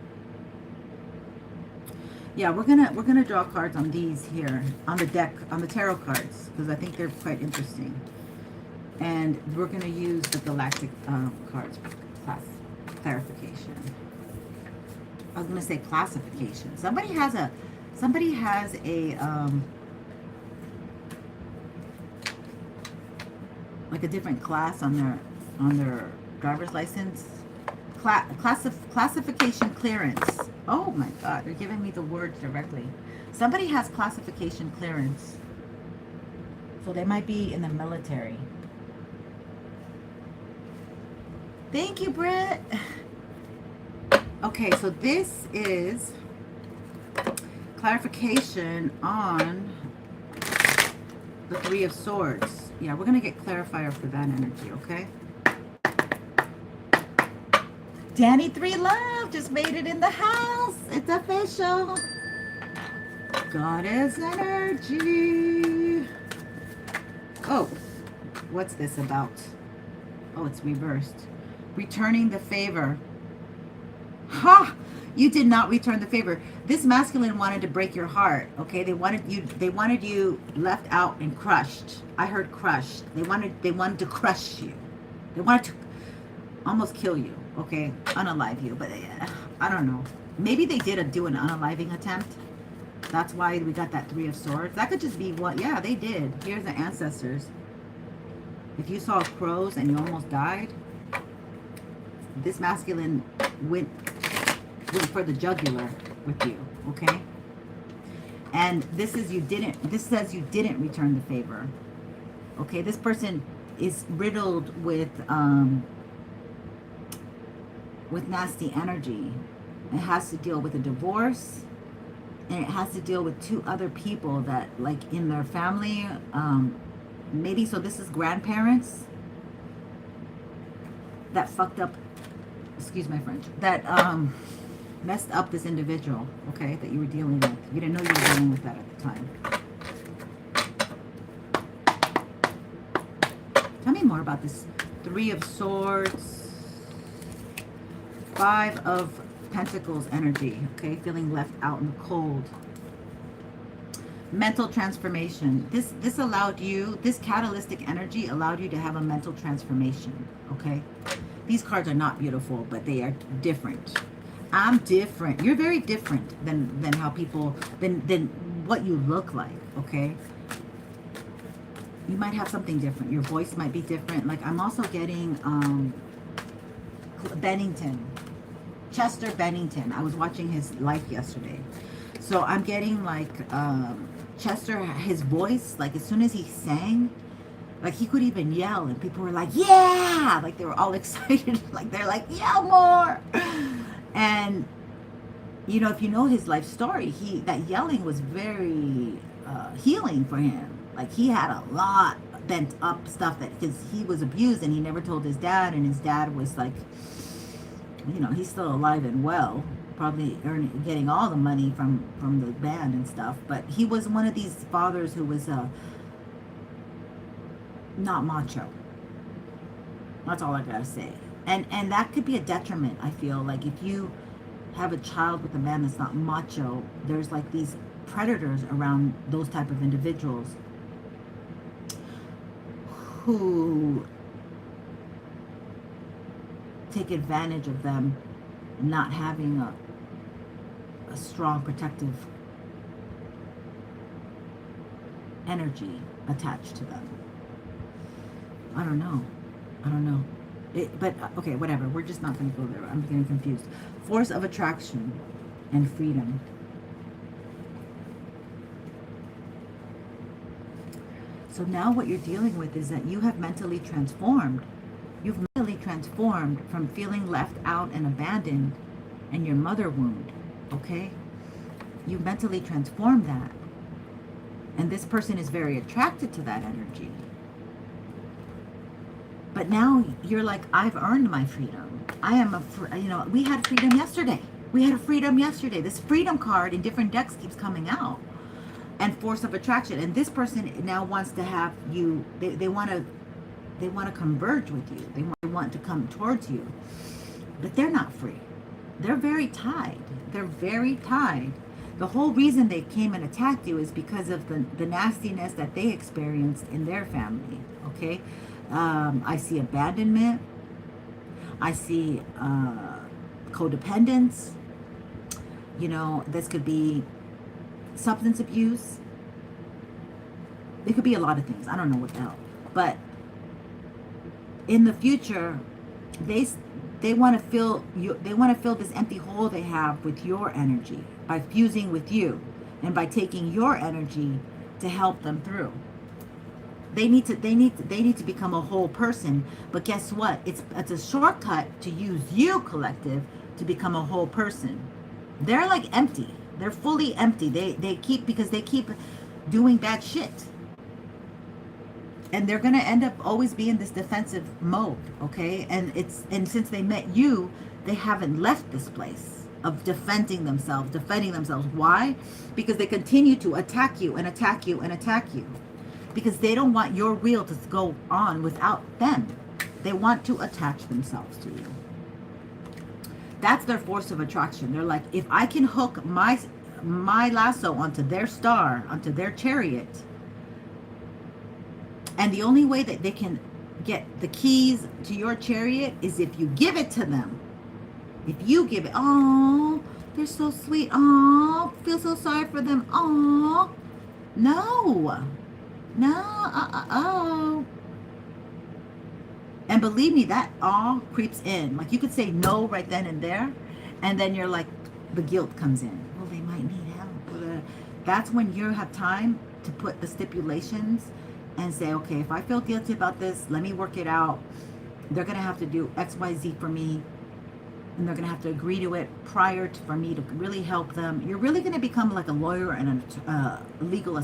Yeah, we're gonna draw cards on these here on the deck, on the tarot cards, because I think they're quite interesting. And we're gonna use the galactic cards for clarification. I was gonna say classification. Somebody has a like a different class on their driver's license. Classification clearance. Oh my God, they're giving me the words directly. Somebody has classification clearance, so they might be in the military. Thank you, Britt. Okay, so this is clarification on the Three of Swords. Yeah, we're going to get clarifier for that energy, okay? Danny 3 Love just made it in the house. It's official. Goddess energy. Oh, what's this about? Oh, it's reversed. Returning the favor. Ha! You did not return the favor. This masculine wanted to break your heart. Okay, they wanted you left out and crushed. I heard crushed. They wanted to crush you. They wanted to almost kill you. Okay, unalive you. But I don't know. Maybe they did do an unaliving attempt. That's why we got that Three of Swords. That could just be what. Yeah, they did. Here's the ancestors. If you saw crows and you almost died, this masculine went for the jugular with you, okay? And this says you didn't return the favor. Okay, this person is riddled with nasty energy. It has to deal with a divorce, and it has to deal with two other people that, like, in their family, maybe, so this is grandparents that fucked up, excuse my French, that messed up this individual, okay, that you were dealing with. You didn't know you were dealing with that at the time. Tell me more about this Three of Swords, Five of Pentacles energy, okay? Feeling left out in the cold. Mental transformation. This allowed you, this catalytic energy allowed you to have a mental transformation, okay? These cards are not beautiful, but they are different. I'm different. You're very different than how people, than what you look like, okay? You might have something different. Your voice might be different. Like, I'm also getting Bennington. Chester Bennington. I was watching his life yesterday. So I'm getting like Chester, his voice, like as soon as he sang, like he could even yell and people were like, yeah! Like they were all excited. Like they're like, yell more! And, you know, if you know his life story, that yelling was very healing for him. Like he had a lot bent up stuff that, because he was abused and he never told his dad, and his dad was like, you know, he's still alive and well, probably getting all the money from the band and stuff, but he was one of these fathers who was not macho. That's all I gotta say. And that could be a detriment, I feel like, if you have a child with a man that's not macho. There's like these predators around those type of individuals who take advantage of them not having a strong protective energy attached to them. I don't know. But okay, whatever. We're just not going to go there. I'm getting confused. Force of attraction and freedom. So now what you're dealing with is that you have mentally transformed. You've mentally transformed from feeling left out and abandoned and your mother wound, okay? You mentally transformed that. And this person is very attracted to that energy. But now you're like, I've earned my freedom. I am we had freedom yesterday. We had a freedom yesterday. This freedom card in different decks keeps coming out. And force of attraction. And this person now wants to have you, they want to converge with you. They want to come towards you. But they're not free. They're very tied. They're very tied. The whole reason they came and attacked you is because of the nastiness that they experienced in their family. Okay? I see abandonment. I see codependence. You know, this could be substance abuse. It could be a lot of things. I don't know what the hell. But in the future, they want to fill you. They want to fill this empty hole they have with your energy by fusing with you and by taking your energy to help them through. They need to become a whole person. But guess what? It's a shortcut to use you, collective, to become a whole person. They're like empty. They're fully empty. They keep doing bad shit. And they're gonna end up always be in this defensive mode, okay? And since they met you, they haven't left this place of defending themselves. Why? Because they continue to attack you and attack you and attack you. Because they don't want your wheel to go on without them. They want to attach themselves to you. That's their force of attraction. They're like, if I can hook my lasso onto their star, onto their chariot, and the only way that they can get the keys to your chariot is if you give it to them. If you give it, oh, they're so sweet. Oh, feel so sorry for them. Oh, no. And believe me, that all creeps in. Like, you could say no right then and there, and then you're like, the guilt comes in. Well, they might need help. That's when you have time to put the stipulations and say, okay, if I feel guilty about this, let me work it out. They're going to have to do X, Y, Z for me. And they're going to have to agree to it prior to, for me to really help them. You're really going to become like a lawyer and a legal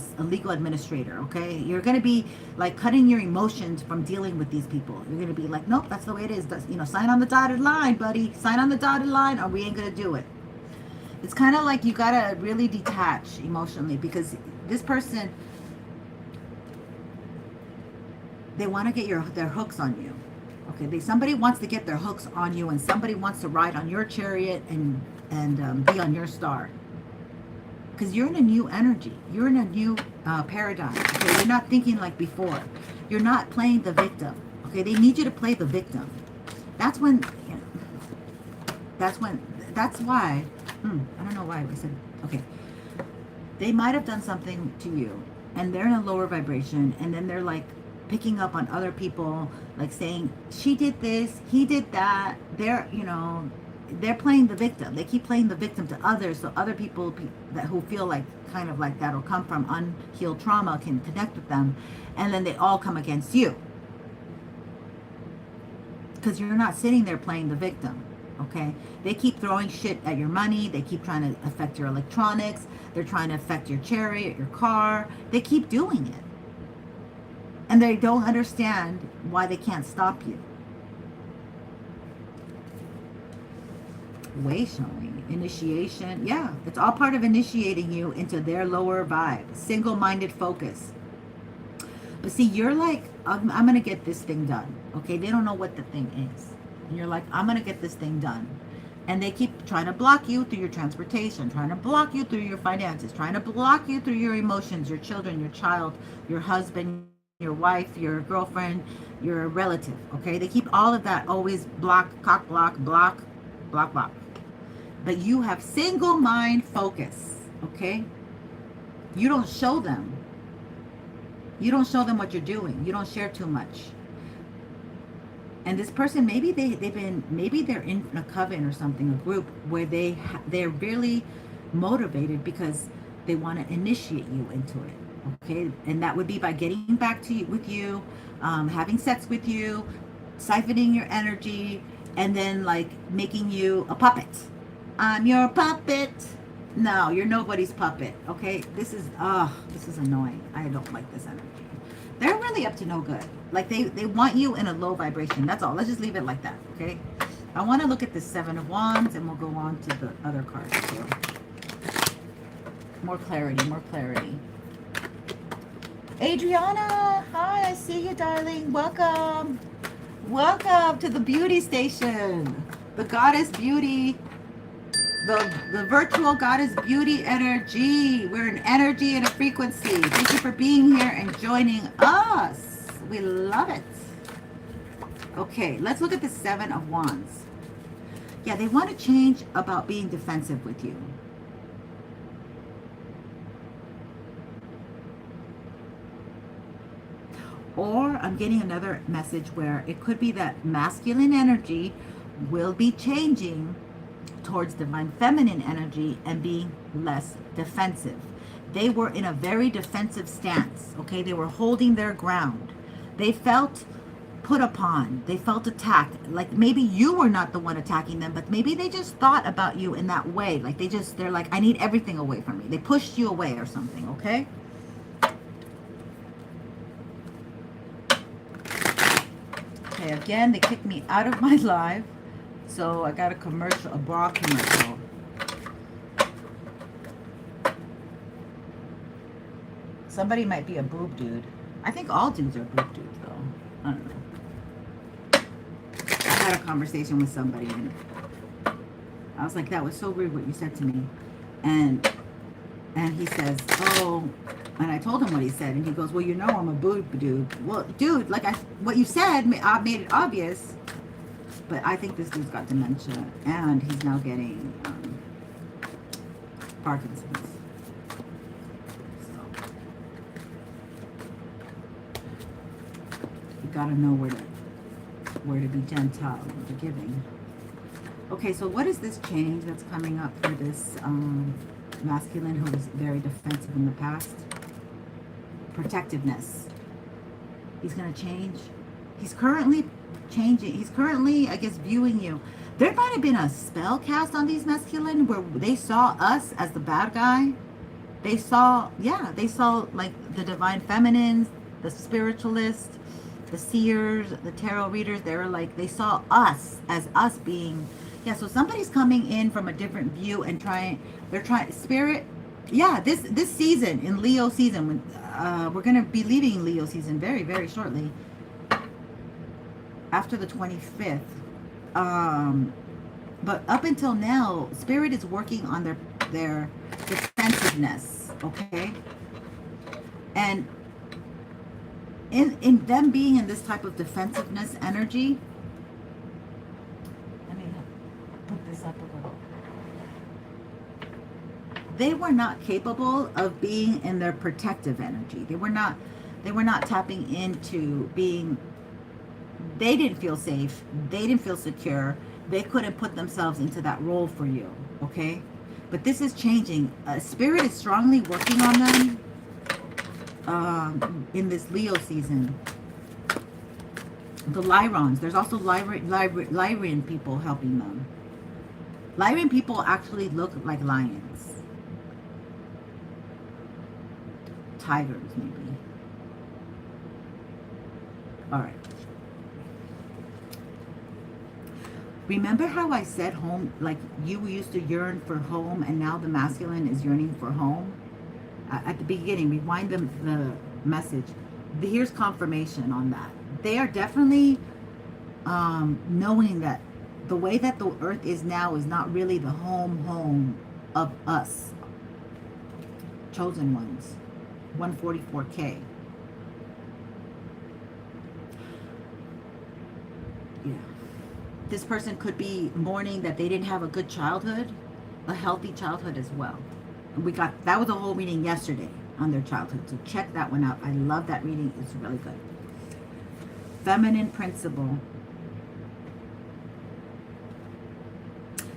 administrator, okay? You're going to be like cutting your emotions from dealing with these people. You're going to be like, nope, that's the way it is. That's, sign on the dotted line, buddy. Sign on the dotted line or we ain't going to do it. It's kind of like you got to really detach emotionally, because this person, they want to get their hooks on you. Okay, somebody wants to get their hooks on you, and somebody wants to ride on your chariot and be on your star. Because you're in a new energy. You're in a new paradigm. Okay, you're not thinking like before. You're not playing the victim. Okay, they need you to play the victim. That's when, you know, that's why, I don't know why I said, okay. They might have done something to you, and they're in a lower vibration, and then they're like picking up on other people, like saying, she did this, he did that. They're, you know, they're playing the victim. They keep playing the victim to others, so other people that who feel like kind of like that'll come from unhealed trauma can connect with them, and then they all come against you because you're not sitting there playing the victim. Okay, they keep throwing shit at your money. They keep trying to affect your electronics. They're trying to affect your chariot, your car. They keep doing it, and they don't understand why they can't stop you. Way showing, initiation. Yeah, it's all part of initiating you into their lower vibe. Single-minded focus. But see, you're like, I'm going to get this thing done. Okay, they don't know what the thing is. And you're like, I'm going to get this thing done. And they keep trying to block you through your transportation, trying to block you through your finances, trying to block you through your emotions, your children, your child, your husband, your wife, your girlfriend, your relative. Okay, they keep all of that always block, cock block, block, block, block. But you have single mind focus. Okay, you don't show them. You don't show them what you're doing. You don't share too much. And this person, maybe maybe they're in a coven or something, a group where they're really motivated because they want to initiate you into it. Okay, and that would be by getting back to you with you, having sex with you, siphoning your energy, and then like making you a puppet. I'm your puppet. No, you're nobody's puppet. Okay, this is annoying. I don't like this energy. They're really up to no good. Like they want you in a low vibration. That's all. Let's just leave it like that. Okay. I want to look at the Seven of Wands, and we'll go on to the other cards too. More clarity. More clarity. Adriana, hi. I see you, darling. Welcome. Welcome to the beauty station. The goddess beauty. The virtual goddess beauty energy. We're an energy and a frequency. Thank you for being here and joining us. We love it. Okay, let's look at the Seven of Wands. Yeah, they want to change about being defensive with you. Or I'm getting another message where it could be that masculine energy will be changing towards divine feminine energy and being less defensive. They were in a very defensive stance. Okay, they were holding their ground. They felt put upon. They felt attacked. Like maybe you were not the one attacking them, but maybe they just thought about you in that way. Like they're like, I need everything away from me. They pushed you away or something. Okay. Okay, again, they kicked me out of my live. So I got a commercial, a bra commercial. Somebody might be a boob dude. I think all dudes are boob dudes, though. I don't know. I had a conversation with somebody, and I was like, that was so rude what you said to me. And he says, oh, and I told him what he said, and he goes, well, you know I'm a boob dude. Well, dude, like what you said, I made it obvious. But I think this dude's got dementia, and he's now getting Parkinson's. So you gotta know where to be gentle and forgiving. Okay, so what is this change that's coming up for this masculine who was very defensive in the past? Protectiveness. He's gonna change. He's currently changing. He's currently, I guess, viewing you. There might have been a spell cast on these masculine where they saw us as the bad guy. They saw like the divine feminines, the spiritualists, the seers, the tarot readers. They saw us as us being, yeah. So somebody's coming in from a different view and they're trying spirit. Yeah, this season, in Leo season, when we're gonna be leaving Leo season very, very shortly. after the 25th. But up until now, Spirit is working on their defensiveness, okay? And in them being in this type of defensiveness energy, let me put this up a little. They were not capable of being in their protective energy. They were not tapping into being, they didn't feel safe, they didn't feel secure, they couldn't put themselves into that role for you, okay? But this is changing. Spirit is strongly working on them in this Leo season. The Lyrons, there's also Lyrian people helping them. Lyrian people actually look like lions. Tigers, maybe. All right. Remember how I said home, like you used to yearn for home and now the masculine is yearning for home? At the beginning, rewind the message. Here's confirmation on that. They are definitely knowing that the way that the earth is now is not really the home of us, chosen ones. 144K. Yeah. This person could be mourning that they didn't have a good childhood, a healthy childhood as well. And we got, that was a whole reading yesterday on their childhood. So check that one out. I love that reading. It's really good. Feminine principle.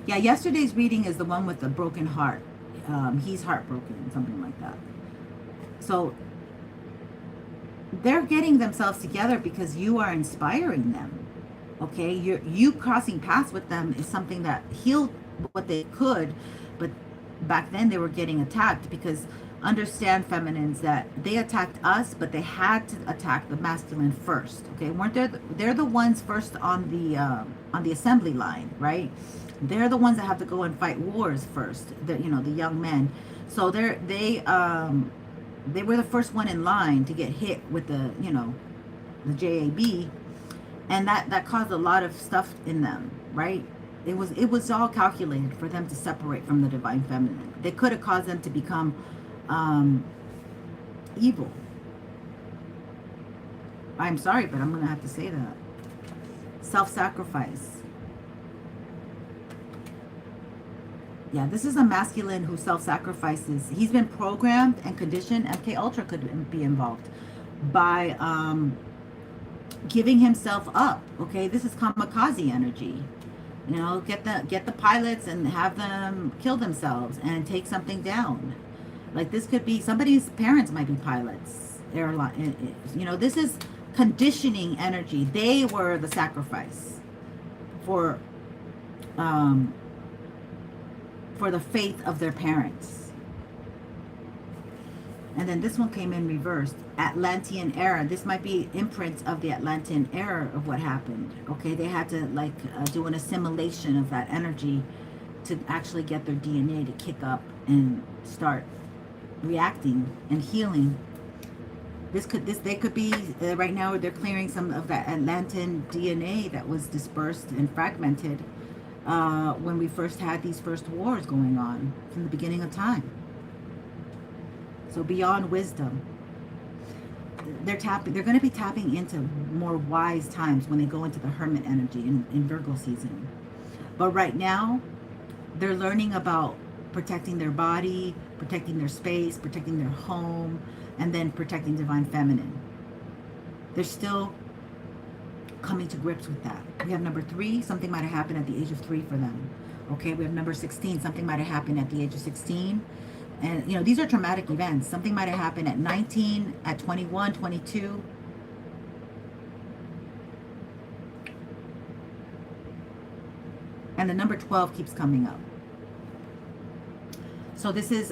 Yeah, yesterday's reading is the one with the broken heart. He's heartbroken, something like that. So they're getting themselves together because you are inspiring them. Okay, you crossing paths with them is something that healed what they could, but back then they were getting attacked because understand, feminines, that they attacked us, but they had to attack the masculine first. Okay, weren't they're the ones first on the assembly line, right? They're the ones that have to go and fight wars first. The young men. So they were the first one in line to get hit with the JAB, and that caused a lot of stuff in them, right? It was all calculated for them to separate from the divine feminine. They could have caused them to become evil. I'm sorry, but I'm gonna have to say that. Self-sacrifice. Yeah, this is a masculine who self-sacrifices. He's been programmed and conditioned. MK Ultra could be involved by giving himself up. Okay, this is kamikaze energy. Get the pilots and have them kill themselves and take something down. Like this could be somebody's parents might be pilots. Airline. This is conditioning energy. They were the sacrifice for the faith of their parents. And then this one came in reversed. Atlantean era. This might be imprints of the Atlantean era of what happened. Okay, they had to do an assimilation of that energy to actually get their DNA to kick up and start reacting and healing. They could be right now they're clearing some of that Atlantean DNA that was dispersed and fragmented when we first had these first wars going on from the beginning of time. So beyond wisdom, they're going to be tapping into more wise times when they go into the hermit energy in Virgo season. But right now, they're learning about protecting their body, protecting their space, protecting their home, and then protecting divine feminine. They're still coming to grips with that. We have number 3, something might have happened at the age of 3 for them. Okay, we have number 16, something might have happened at the age of 16. And, these are traumatic events. Something might have happened at 19, at 21, 22. And the number 12 keeps coming up. So this is,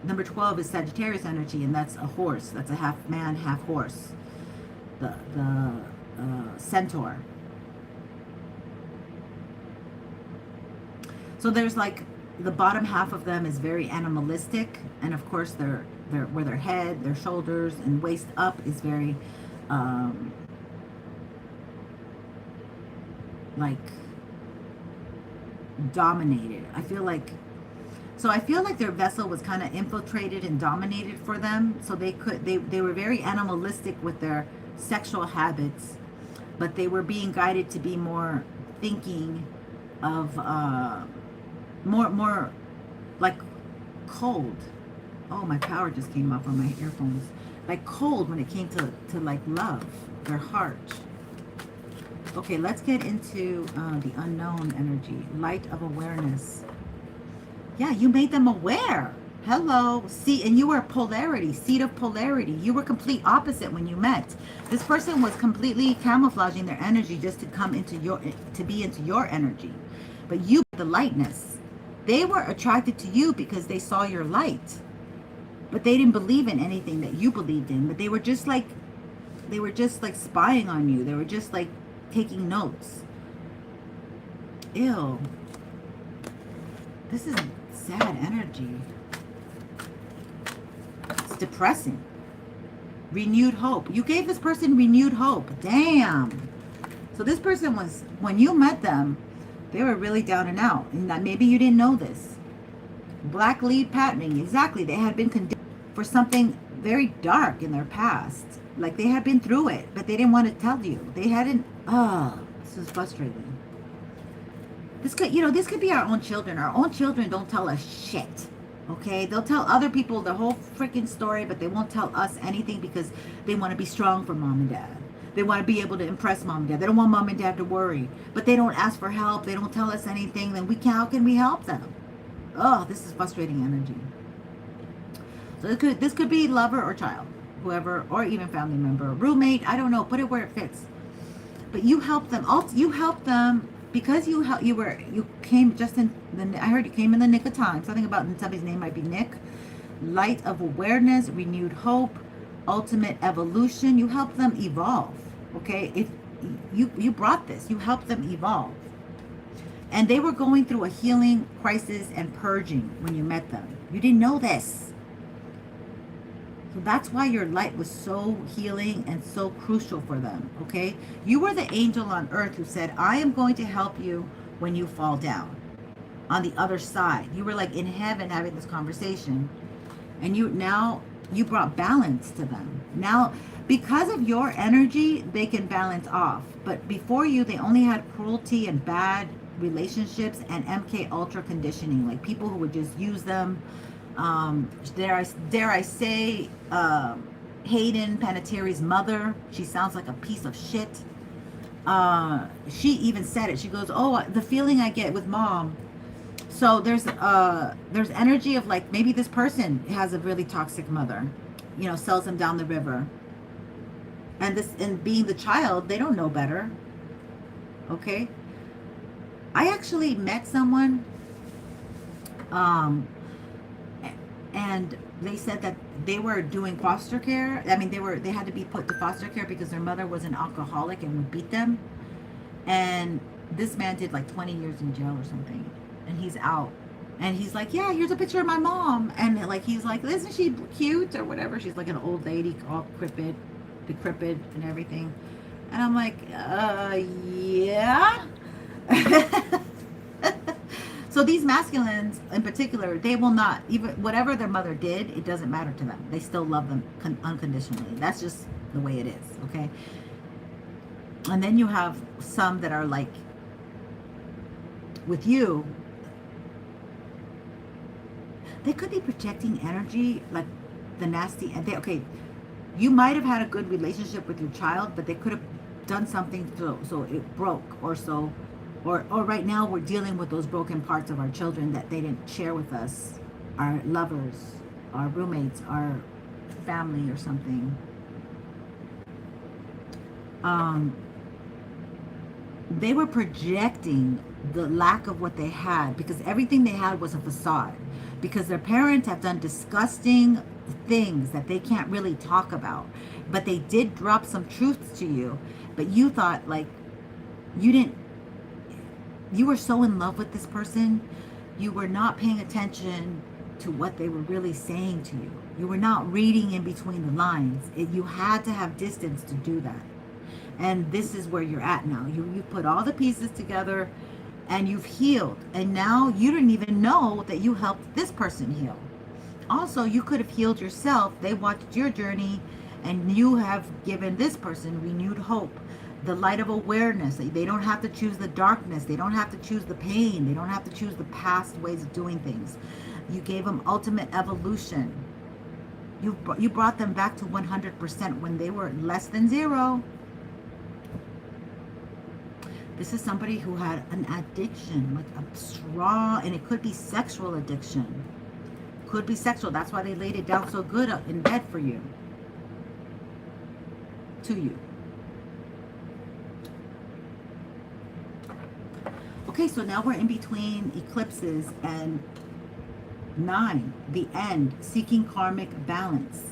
number 12 is Sagittarius energy, and that's a horse. That's a half man, half horse. The centaur. So there's the bottom half of them is very animalistic, and of course where their head, their shoulders, and waist up is very um, like dominated. I feel like their vessel was kind of infiltrated and dominated for them. So they were very animalistic with their sexual habits, but they were being guided to be more thinking of more like cold. Oh, my power just came off on my earphones. Like cold when it came to like love, their heart. Okay, let's get into the unknown energy. Light of awareness. Yeah, you made them aware. Hello. See, and you were polarity, seed of polarity. You were complete opposite when you met. This person was completely camouflaging their energy just to come into be into your energy. But you, the lightness. They were attracted to you because they saw your light. But they didn't believe in anything that you believed in. But they were just like spying on you. They were just like taking notes. Ew. This is sad energy. It's depressing. Renewed hope. You gave this person renewed hope. Damn. So this person was, when you met them, they were really down and out. And that maybe you didn't know this. Black lead patterning. Exactly. They had been condemned for something very dark in their past. Like they had been through it, but they didn't want to tell you. They hadn't. Oh, this is frustrating. This could be our own children. Our own children don't tell us shit. Okay? They'll tell other people the whole freaking story, but they won't tell us anything because they want to be strong for mom and dad. They want to be able to impress mom and dad. They don't want mom and dad to worry. But they don't ask for help. They don't tell us anything. Then how can we help them? Oh, this is frustrating energy. So this could be lover or child, whoever, or even family member, roommate. I don't know. Put it where it fits. But you help them. You help them because you came just in I heard you came in the nick of time. Something about somebody's name might be Nick. Light of awareness, renewed hope, ultimate evolution. You help them evolve. Okay, if you brought this, you helped them evolve. And they were going through a healing crisis and purging when you met them. You didn't know this. So that's why your light was so healing and so crucial for them, okay? You were the angel on earth who said, I am going to help you when you fall down. On the other side. You were like in heaven having this conversation. And you brought balance to them. Now, because of your energy, they can balance off. But before you, they only had cruelty and bad relationships and MK Ultra conditioning. Like people who would just use them. Dare I say, Hayden Panettiere's mother. She sounds like a piece of shit. She even said it. She goes, oh, the feeling I get with mom. So there's energy of like, maybe this person has a really toxic mother, sells them down the river. And being the child, they don't know better. Okay. I actually met someone, and they said that they were doing foster care. I mean, they had to be put to foster care because their mother was an alcoholic and would beat them. And this man did like 20 years in jail or something. And he's out. And he's like, yeah, here's a picture of my mom. And like, he's like, isn't she cute or whatever? She's like an old lady, all decrepit and everything. And I'm like, yeah. So these masculines in particular, they will not, even whatever their mother did, it doesn't matter to them. They still love them unconditionally. That's just the way it is, okay? And then you have some that are like, with you, they could be projecting energy, like the nasty, and okay, you might have had a good relationship with your child, but they could have done something so it broke, or right now we're dealing with those broken parts of our children that they didn't share with us, our lovers, our roommates, our family or something. They were projecting the lack of what they had because everything they had was a facade, because their parents have done disgusting things that they can't really talk about, but they did drop some truths to you, but you thought like you were so in love with this person, you were not paying attention to what they were really saying to you. You were not reading in between the lines. You had to have distance to do that. And this is where you're at now. You put all the pieces together and you've healed. And now you didn't even know that you helped this person heal. Also, you could have healed yourself. They watched your journey and you have given this person renewed hope. The light of awareness. They don't have to choose the darkness. They don't have to choose the pain. They don't have to choose the past ways of doing things. You gave them ultimate evolution. You brought them back to 100% when they were less than 0. This is somebody who had an addiction, like a strong, and it could be sexual addiction. Could be sexual. That's why they laid it down so good in bed for you. To you. Okay, so now we're in between eclipses and 9, the end, seeking karmic balance.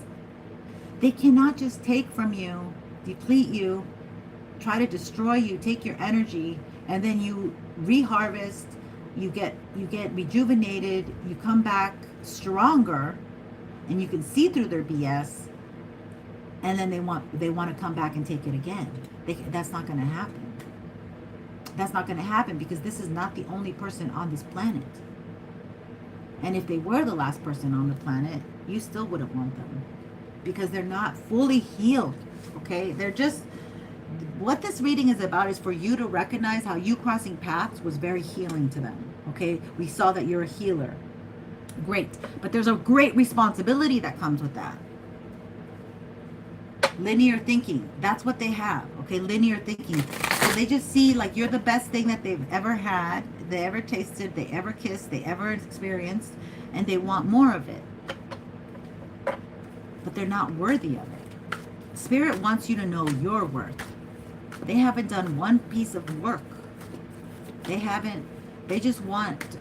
They cannot just take from you, deplete you, try to destroy you, take your energy, and then you reharvest, you get rejuvenated, you come back stronger, and you can see through their BS, and then they want to come back and take it again. That's not going to happen. That's not going to happen because this is not the only person on this planet. And if they were the last person on the planet, you still wouldn't want them because they're not fully healed. Okay, they're just, what this reading is about is for you to recognize how you crossing paths was very healing to them. Okay, we saw that you're a healer. Great, but there's a great responsibility that comes with that. Linear thinking, that's what they have. Okay, linear thinking. So they just see like you're the best thing that they've ever had, they ever tasted, they ever kissed, they ever experienced, and they want more of it. But they're not worthy of it. Spirit wants you to know your worth. They haven't done one piece of work. They just want,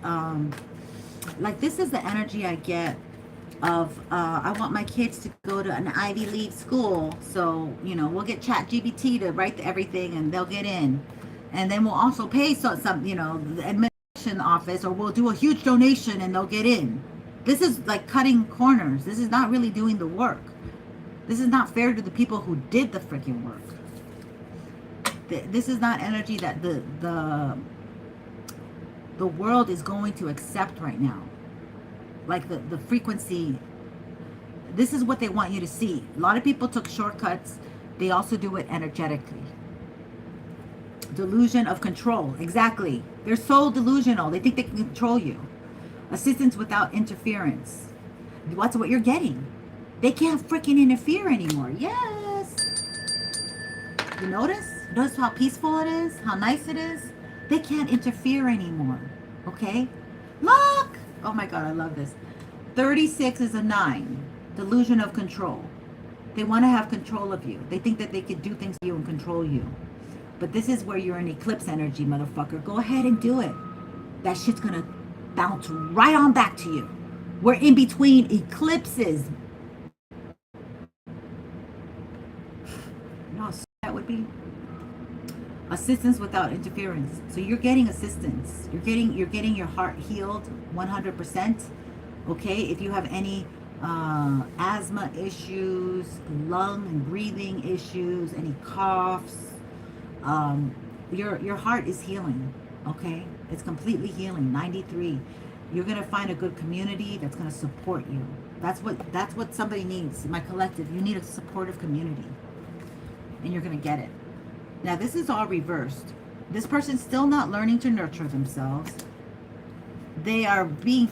like this is the energy I get of, I want my kids to go to an Ivy League school. So, you know, we'll get ChatGPT to write everything and they'll get in. And then we'll also pay some, you know, the admission office, or we'll do a huge donation and they'll get in. This is like cutting corners. This is not really doing the work. This is not fair to the people who did the freaking work. This is not energy that the world is going to accept right now. Like the frequency, this is what they want you to see. A lot of people took shortcuts. They also do it energetically. Delusion of control. Exactly. They're so delusional. They think they can control you. Assistance without interference. What's what you're getting. They can't freaking interfere anymore. Yes. You notice? Notice how peaceful it is? How nice it is? They can't interfere anymore. Okay? Look! Oh my God, I love this. 36 is a 9. Delusion of control. They want to have control of you. They think that they could do things to you and control you. But this is where you're in eclipse energy, motherfucker. Go ahead and do it. That shit's going to bounce right on back to you. We're in between eclipses. You know how that would be? Assistance without interference. So you're getting assistance. You're getting your heart healed 100%. Okay, if you have any asthma issues, lung and breathing issues, any coughs, your heart is healing. Okay, it's completely healing. 93. You're gonna find a good community that's gonna support you. That's what somebody needs. My collective, you need a supportive community, and you're gonna get it. Now, this is all reversed. This person's still not learning to nurture themselves. They are being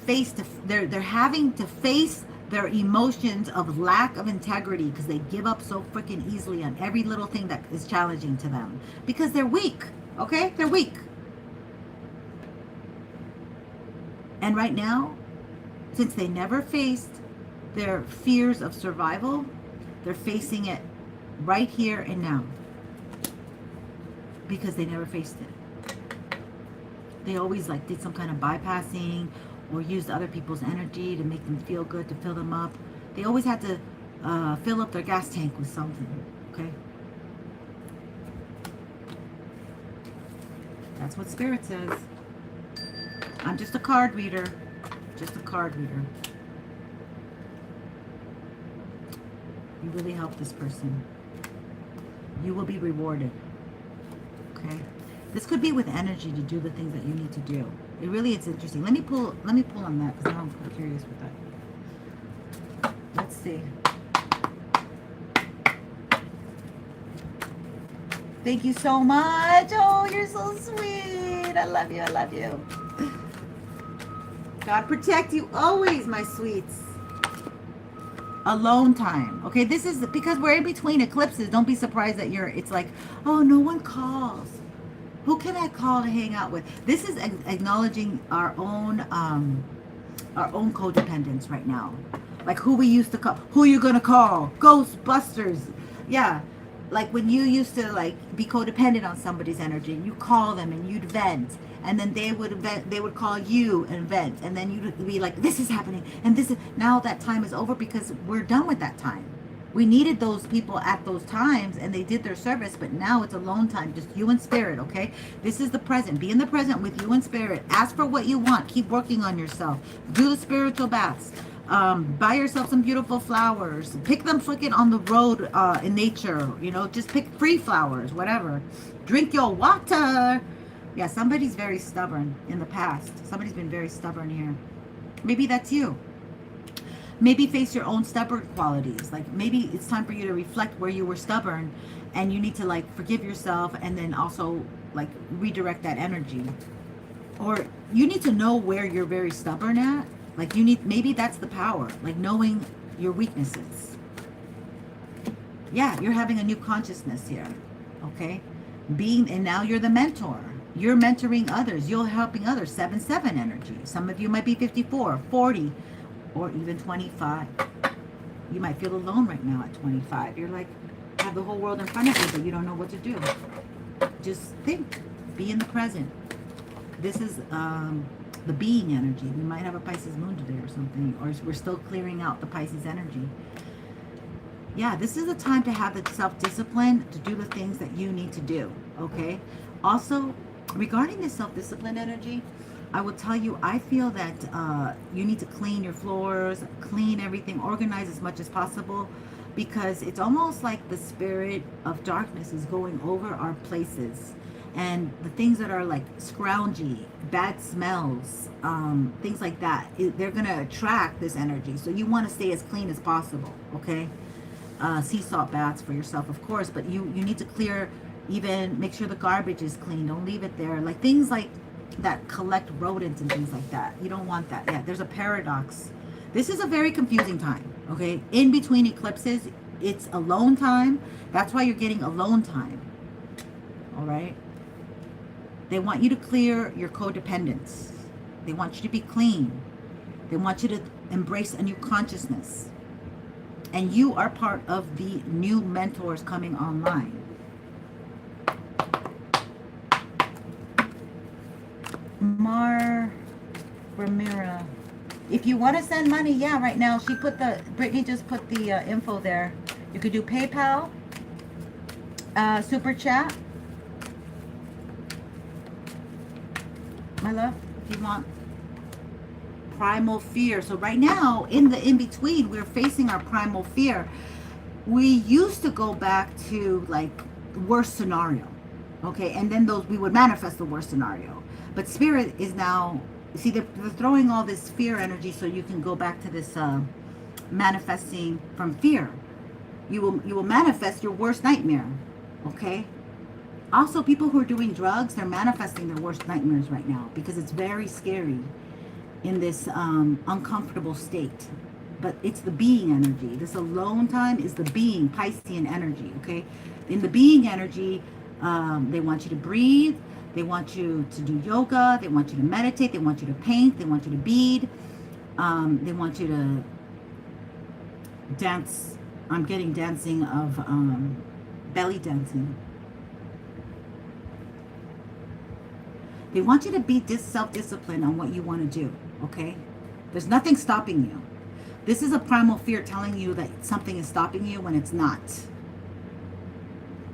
they're having to face their emotions of lack of integrity because they give up so freaking easily on every little thing that is challenging to them. Because they're weak, okay? They're weak. And right now, since they never faced their fears of survival, they're facing it right here and now. Because they never faced it. They always like did some kind of bypassing or used other people's energy to make them feel good, to fill them up. They always had to fill up their gas tank with something, okay? That's what Spirit says. I'm just a card reader. Just a card reader. You really help this person. You will be rewarded. Okay? This could be with energy to do the things that you need to do. It really is interesting. Let me pull on that because now I'm curious with that. Let's see. Thank you so much. Oh, you're so sweet. I love you. I love you. God protect you always, my sweets. Alone time. Okay, this is because we're in between eclipses. Don't be surprised that it's like, oh, no one calls. Who can I call to hang out with? This is acknowledging our own codependence right now. Like who we used to call. Who you gonna call? Ghostbusters. Yeah. Like when you used to like be codependent on somebody's energy, and you call them and you'd vent, and then they would call you and vent, and then you'd be like, this is happening, and this is, now that time is over because we're done with that time. We needed those people at those times and they did their service, but now it's alone time, just you and spirit, okay? This is the present. Be in the present with you and spirit. Ask for what you want. Keep working on yourself. Do the spiritual baths. Buy yourself some beautiful flowers. Pick them fucking on the road in nature. You know, just pick free flowers, whatever. Drink your water. Yeah, somebody's very stubborn in the past. Somebody's been very stubborn here. Maybe that's you. Maybe face your own stubborn qualities. Like maybe it's time for you to reflect where you were stubborn and you need to like forgive yourself and then also like redirect that energy. Or you need to know where you're very stubborn at. Like maybe that's the power, like knowing your weaknesses. Yeah, you're having a new consciousness here, okay? And now you're the mentor. You're mentoring others. You're helping others. 7-7 energy. Some of you might be 54, 40, or even 25. You might feel alone right now at 25. You're like, have the whole world in front of you, but you don't know what to do. Just think. Be in the present. This is the being energy. We might have a Pisces moon today or something, or we're still clearing out the Pisces energy. Yeah, this is the time to have the self-discipline to do the things that you need to do, okay? Also, regarding the self-discipline energy, I will tell you, I feel that you need to clean your floors, clean everything, organize as much as possible, because it's almost like the spirit of darkness is going over our places. And the things that are like scroungy, bad smells, things like that, they're going to attract this energy. So you want to stay as clean as possible, okay? Sea salt baths for yourself, of course, but you need to clear, even make sure the garbage is clean. Don't leave it there. Like things like that collect rodents and things like that. You don't want that. Yeah, there's a paradox. This is a very confusing time, okay? In between eclipses, it's alone time. That's why you're getting alone time, all right? They want you to clear your codependence. They want you to be clean. They want you to embrace a new consciousness. And you are part of the new mentors coming online. Ramira. If you want to send money, yeah, right now, Brittany just put the info there. You could do PayPal, Super Chat. My love, if you want. Primal fear. So right now, in between, we're facing our primal fear. We used to go back to like worst scenario, okay, and then we would manifest the worst scenario. But spirit is now, see, they're throwing all this fear energy so you can go back to this manifesting from fear. You will manifest your worst nightmare, okay? Also, people who are doing drugs, they're manifesting their worst nightmares right now because it's very scary in this uncomfortable state. But it's the being energy. This alone time is the being, Piscean energy, okay? In the being energy, they want you to breathe. They want you to do yoga. They want you to meditate. They want you to paint. They want you to bead. They want you to dance. I'm getting dancing of belly dancing. They want you to be self-disciplined on what you want to do, okay? There's nothing stopping you. This is a primal fear telling you that something is stopping you when it's not.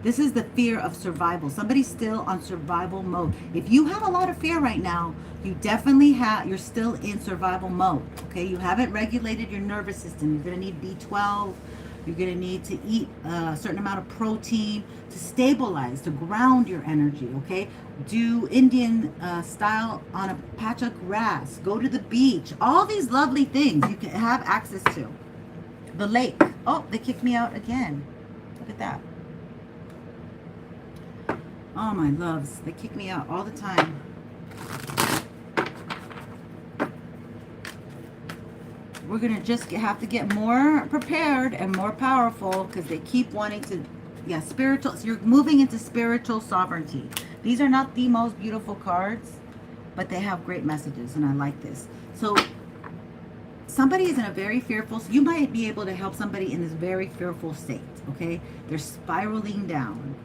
This is the fear of survival. Somebody's still on survival mode. If you have a lot of fear right now, you definitely you're still in survival mode, okay? You haven't regulated your nervous system. You're going to need B12. You're going to need to eat a certain amount of protein to stabilize, to ground your energy, okay? Do Indian style on a patch of grass. Go to the beach. All these lovely things you can have access to. The lake. Oh, they kicked me out again. Look at that. Oh, my loves. They kick me out all the time. We're going to just have to get more prepared and more powerful because they keep wanting to, yeah, spiritual. So you're moving into spiritual sovereignty. These are not the most beautiful cards, but they have great messages, and I like this. So somebody is in a very fearful, you might be able to help somebody in this very fearful state, okay? They're spiraling down.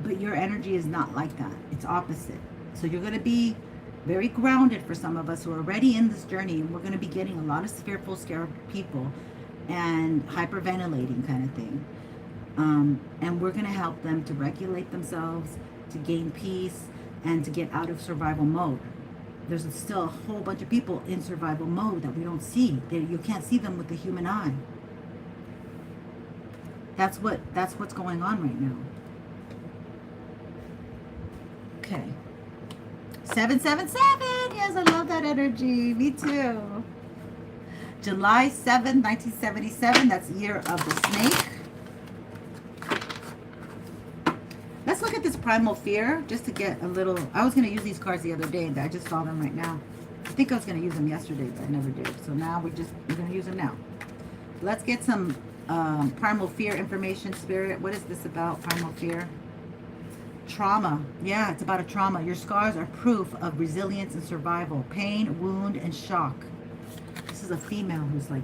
But your energy is not like that. It's opposite. So you're going to be very grounded for some of us who are already in this journey. And we're going to be getting a lot of fearful, scared people and hyperventilating kind of thing. And we're going to help them to regulate themselves, to gain peace, and to get out of survival mode. There's still a whole bunch of people in survival mode that we don't see. You can't see them with the human eye. That's what's going on right now. Okay. 777. Yes, I love that energy. Me too. July 7th, 1977. That's year of the snake. Let's look at this primal fear just to get a little. I was going to use these cards the other day. I just saw them right now. I think I was going to use them yesterday, but I never did. So now we're going to use them now. Let's get some primal fear information, Spirit. What is this about, primal fear? Trauma. Yeah, it's about a trauma. Your scars are proof of resilience and survival. Pain, wound, and shock. This is a female who's like,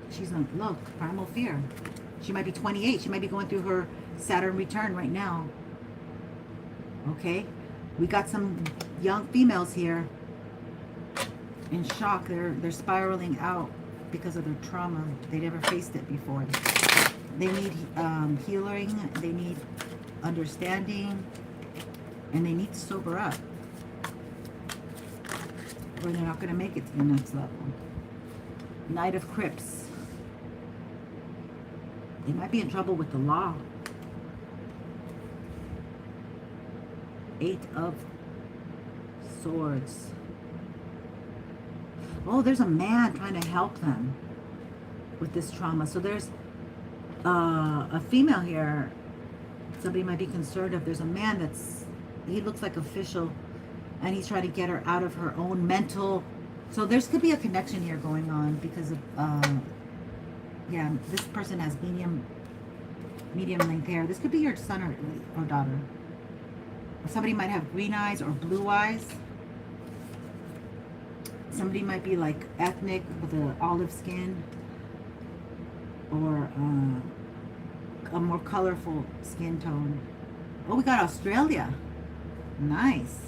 she's on, look, primal fear. She might be 28. She might be going through her Saturn return right now. Okay. We got some young females here in shock. They're spiraling out because of their trauma. They never faced it before. They need healing. They need understanding, and they need to sober up, or they're not going to make it to the next level. Knight of Crypts. They might be in trouble with the law. Eight of Swords. Oh, there's a man trying to help them with this trauma. So there's a female here. Somebody might be concerned if there's a man he looks like official, and he's trying to get her out of her own mental. So there could be a connection here going on because of, yeah, this person has medium length hair. This could be your son or daughter. Somebody might have green eyes or blue eyes. Somebody might be like ethnic with an olive skin, or a more colorful skin tone. Oh, we got Australia. Nice.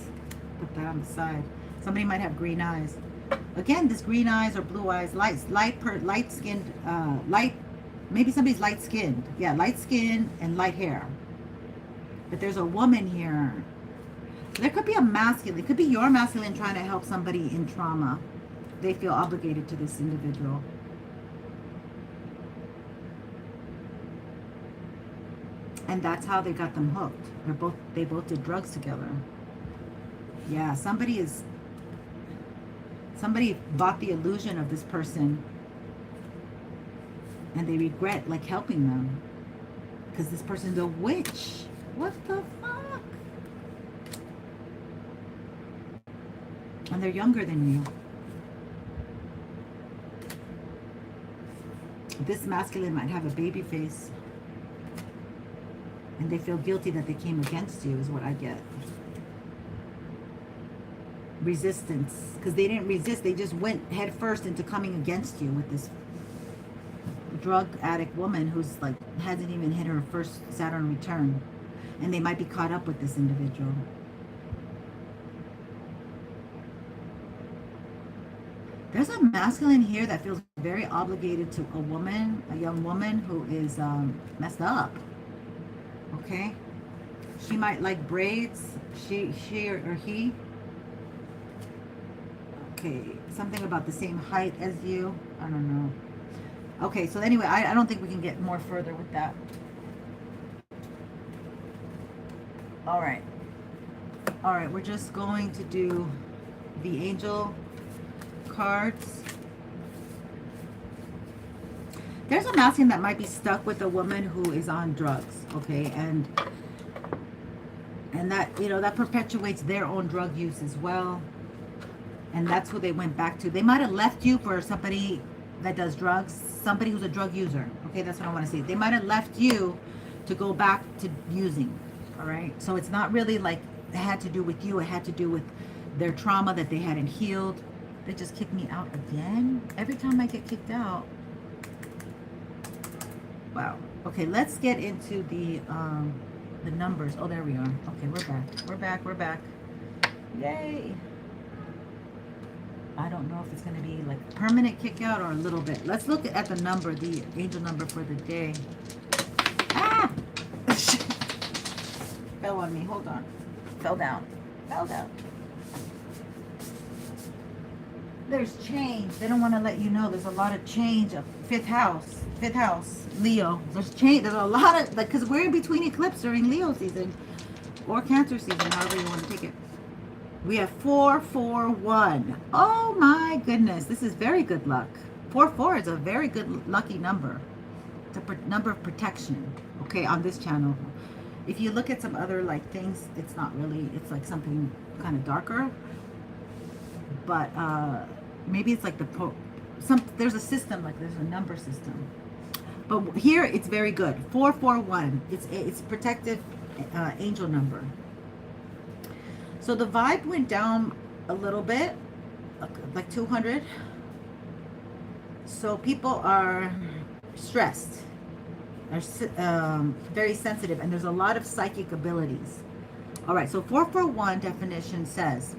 Put that on the side. Somebody might have green eyes. Again, this green eyes or blue eyes, light skinned, maybe somebody's light skinned. Yeah, light skin and light hair. But there's a woman here. There could be a masculine. It could be your masculine trying to help somebody in trauma. They feel obligated to this individual. And that's how they got them hooked. They both did drugs together. Yeah, somebody bought the illusion of this person, and they regret like helping them because this person's a witch. What the fuck? And they're younger than you. This masculine might have a baby face, and they feel guilty that they came against you, is what I get. Resistance, because they didn't resist. They just went head first into coming against you with this drug addict woman who's like hasn't even hit her first Saturn return, and they might be caught up with this individual. There's a masculine here that feels very obligated to a woman, a young woman who is messed up. Okay, she might like braids. She or he. Okay, something about the same height as you. I don't know. Okay, so anyway, I don't think we can get more further with that. All right. All right, we're just going to do the angel cards. There's a masculine that might be stuck with a woman who is on drugs, okay? And that, you know, that perpetuates their own drug use as well. And that's who they went back to. They might have left you for somebody that does drugs, somebody who's a drug user. Okay, that's what I want to say. They might have left you to go back to using, all right? So it's not really like it had to do with you. It had to do with their trauma that they hadn't healed. They just kicked me out again. Every time I get kicked out. Wow. Okay, let's get into the numbers. Oh, there we are. Okay, we're back. We're back. We're back. Yay. I don't know if it's going to be like permanent kick out or a little bit. Let's look at the number, the angel number for the day. Ah! Fell on me. Hold on. Fell down. Fell down. There's change. They don't want to let you know there's a lot of change. Fifth house, Leo. There's change. There's a lot of, like, because we're in between eclipse during Leo season or Cancer season, however you want to take it. We have 441. Oh my goodness. This is very good luck. 44 is a very good lucky number. It's a number of protection, okay, on this channel. If you look at some other like things, it's not really, it's like something kind of darker. But maybe it's like there's a system, like there's a number system. But here it's very good. 441. It's protective angel number. So the vibe went down a little bit, like 200. So people are stressed, are very sensitive, and there's a lot of psychic abilities. All right, so 441 definition says,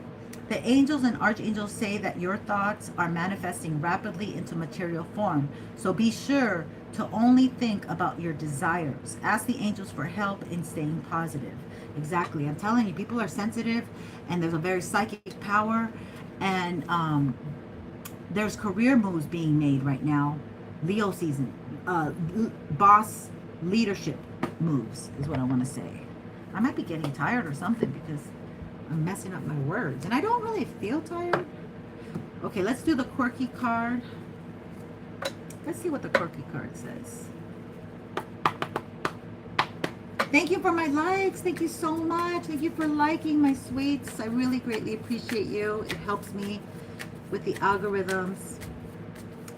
the angels and archangels say that your thoughts are manifesting rapidly into material form. So be sure to only think about your desires. Ask the angels for help in staying positive. Exactly. I'm telling you, people are sensitive and there's a very psychic power. And there's career moves being made right now. Leo season. Boss leadership moves is what I want to say. I might be getting tired or something because I'm messing up my words. And I don't really feel tired. Okay, let's do the quirky card. Let's see what the quirky card says. Thank you for my likes. Thank you so much. Thank you for liking my sweets. I really greatly appreciate you. It helps me with the algorithms.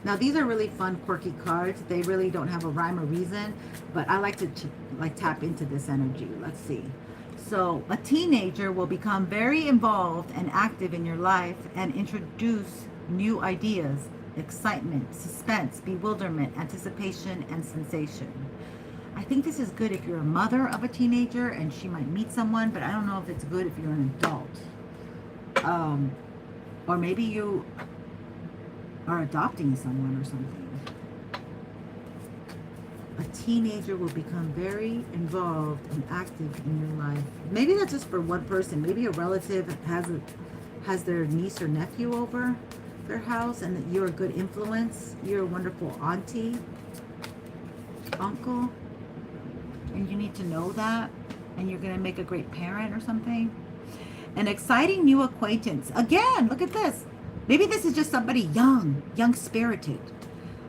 Now, these are really fun, quirky cards. They really don't have a rhyme or reason, but I like to tap into this energy. Let's see. So a teenager will become very involved and active in your life and introduce new ideas, excitement, suspense, bewilderment, anticipation, and sensation. I think this is good if you're a mother of a teenager and she might meet someone, but I don't know if it's good if you're an adult. Or maybe you are adopting someone or something. A teenager will become very involved and active in your life. Maybe that's just for one person. Maybe a relative has their niece or nephew over their house and that you're a good influence. You're a wonderful auntie, uncle, and you need to know that, and you're going to make a great parent or something. An exciting new acquaintance. Again, look at this. Maybe this is just somebody young-spirited.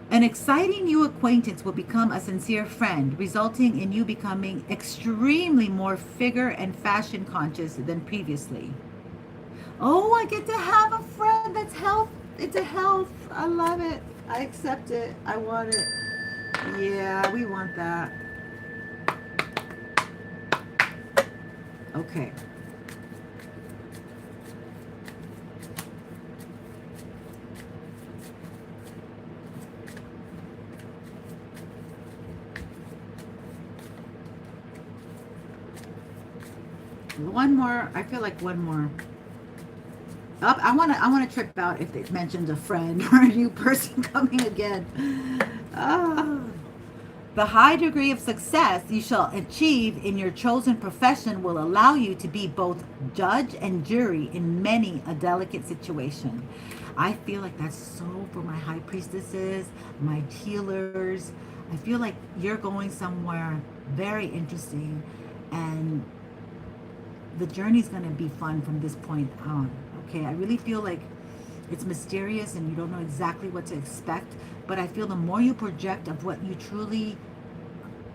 An exciting new acquaintance will become a sincere friend, resulting in you becoming extremely more figure and fashion conscious than previously. Oh, I get to have a friend that's health. It's a health. I love it. I accept it. I want it. Yeah, we want that. Okay. One more. I feel like one more. I want to trip out if it mentions a friend or a new person coming again. The high degree of success you shall achieve in your chosen profession will allow you to be both judge and jury in many a delicate situation. I feel like that's so for my high priestesses, my healers. I feel like you're going somewhere very interesting, and the journey's going to be fun from this point on. Okay, I really feel like it's mysterious and you don't know exactly what to expect, but I feel the more you project of what you truly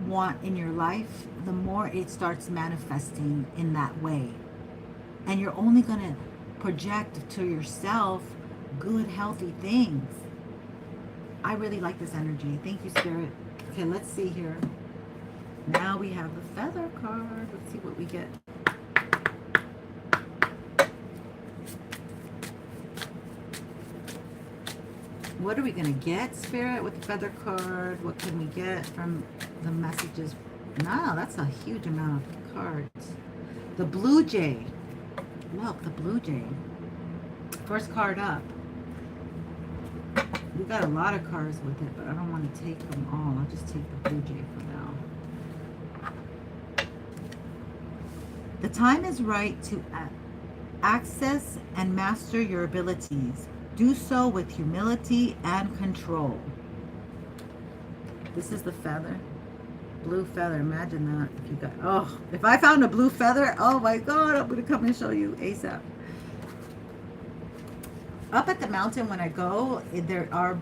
want in your life, the more it starts manifesting in that way. And you're only going to project to yourself good, healthy things. I really like this energy. Thank you, Spirit. Okay, let's see here. Now we have the feather card. Let's see what we get. What are we going to get, Spirit, with the feather card? What can we get from the messages? No, that's a huge amount of cards. The blue jay. Look, the blue jay. First card up. We got a lot of cards with it, but I don't want to take them all. I'll just take the blue jay for now. The time is right to access and master your abilities. Do so with humility and control. This is the feather. Blue feather. Imagine that. If you got, oh, if I found a blue feather, oh my God, I'm going to come and show you ASAP. Up at the mountain when I go, there are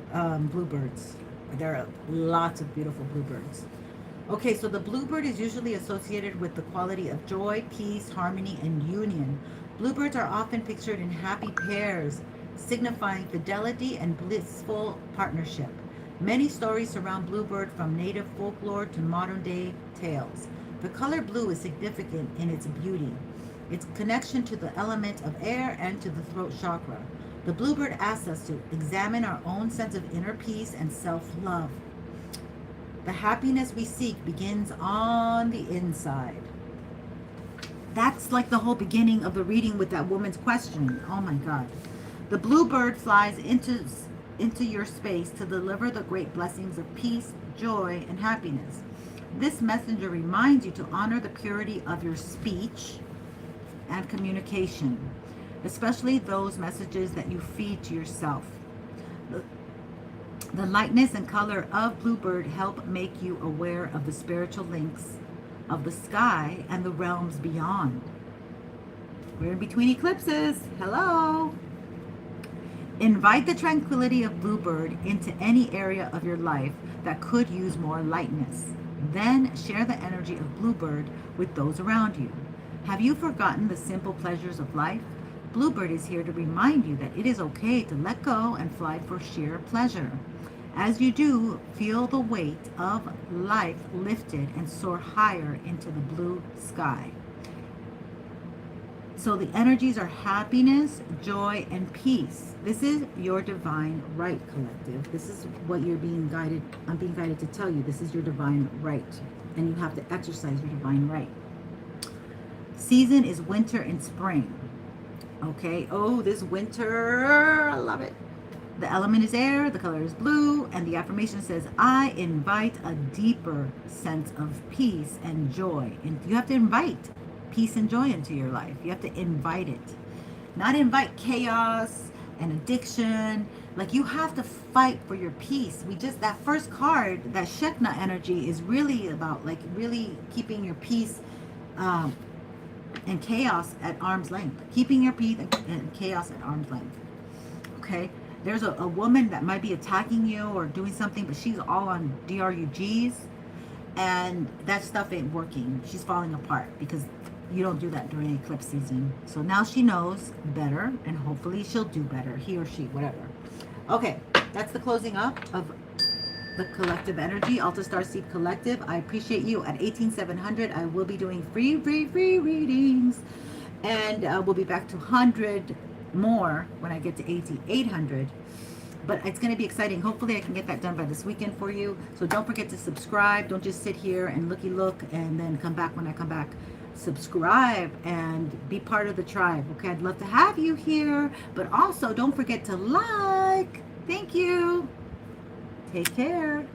bluebirds. There are lots of beautiful bluebirds. Okay, so the bluebird is usually associated with the quality of joy, peace, harmony, and union. Bluebirds are often pictured in happy pairs, signifying fidelity and blissful partnership. Many stories surround bluebird, from native folklore to modern-day tales. The color blue is significant in its beauty, its connection to the element of air and to the throat chakra. The bluebird asks us to examine our own sense of inner peace and self-love. The happiness we seek begins on the inside. That's like the whole beginning of the reading with that woman's question. Oh my God. The bluebird flies into your space to deliver the great blessings of peace, joy, and happiness. This messenger reminds you to honor the purity of your speech and communication, especially those messages that you feed to yourself. The lightness and color of bluebird help make you aware of the spiritual links of the sky and the realms beyond. We're in between eclipses. Hello. Invite the tranquility of bluebird into any area of your life that could use more lightness. Then share the energy of bluebird with those around you. Have you forgotten the simple pleasures of life? Bluebird is here to remind you that it is okay to let go and fly for sheer pleasure. As you do, feel the weight of life lifted and soar higher into the blue sky. So the energies are happiness, joy, and peace. This is your divine right, collective. This is what you're being guided. I'm being guided to tell you. This is your divine right. And you have to exercise your divine right. Season is winter and spring. Okay. Oh, this winter. I love it. The element is air. The color is blue. And the affirmation says, I invite a deeper sense of peace and joy. And you have to invite peace and joy into your life. You have to invite it. Not invite chaos and addiction. Like, you have to fight for your peace. That first card, that Shekna energy, is really about like really keeping your peace and chaos at arm's length. Keeping your peace and chaos at arm's length. Okay? There's a woman that might be attacking you or doing something, but she's all on DRUGs, and that stuff ain't working. She's falling apart because you don't do that during eclipse season. So now she knows better, and hopefully she'll do better, he or she, whatever. Okay, that's the closing up of the collective energy, Alta Starseed Collective. I appreciate you. At 18,700, I will be doing free readings, and we'll be back to 100 more when I get to 800. But it's going to be exciting. Hopefully I can get that done by this weekend for you. So don't forget to subscribe. Don't just sit here and look and then come back when I come back. Subscribe and be part of the tribe. Okay, I'd love to have you here. But also don't forget to like. Thank you. Take care.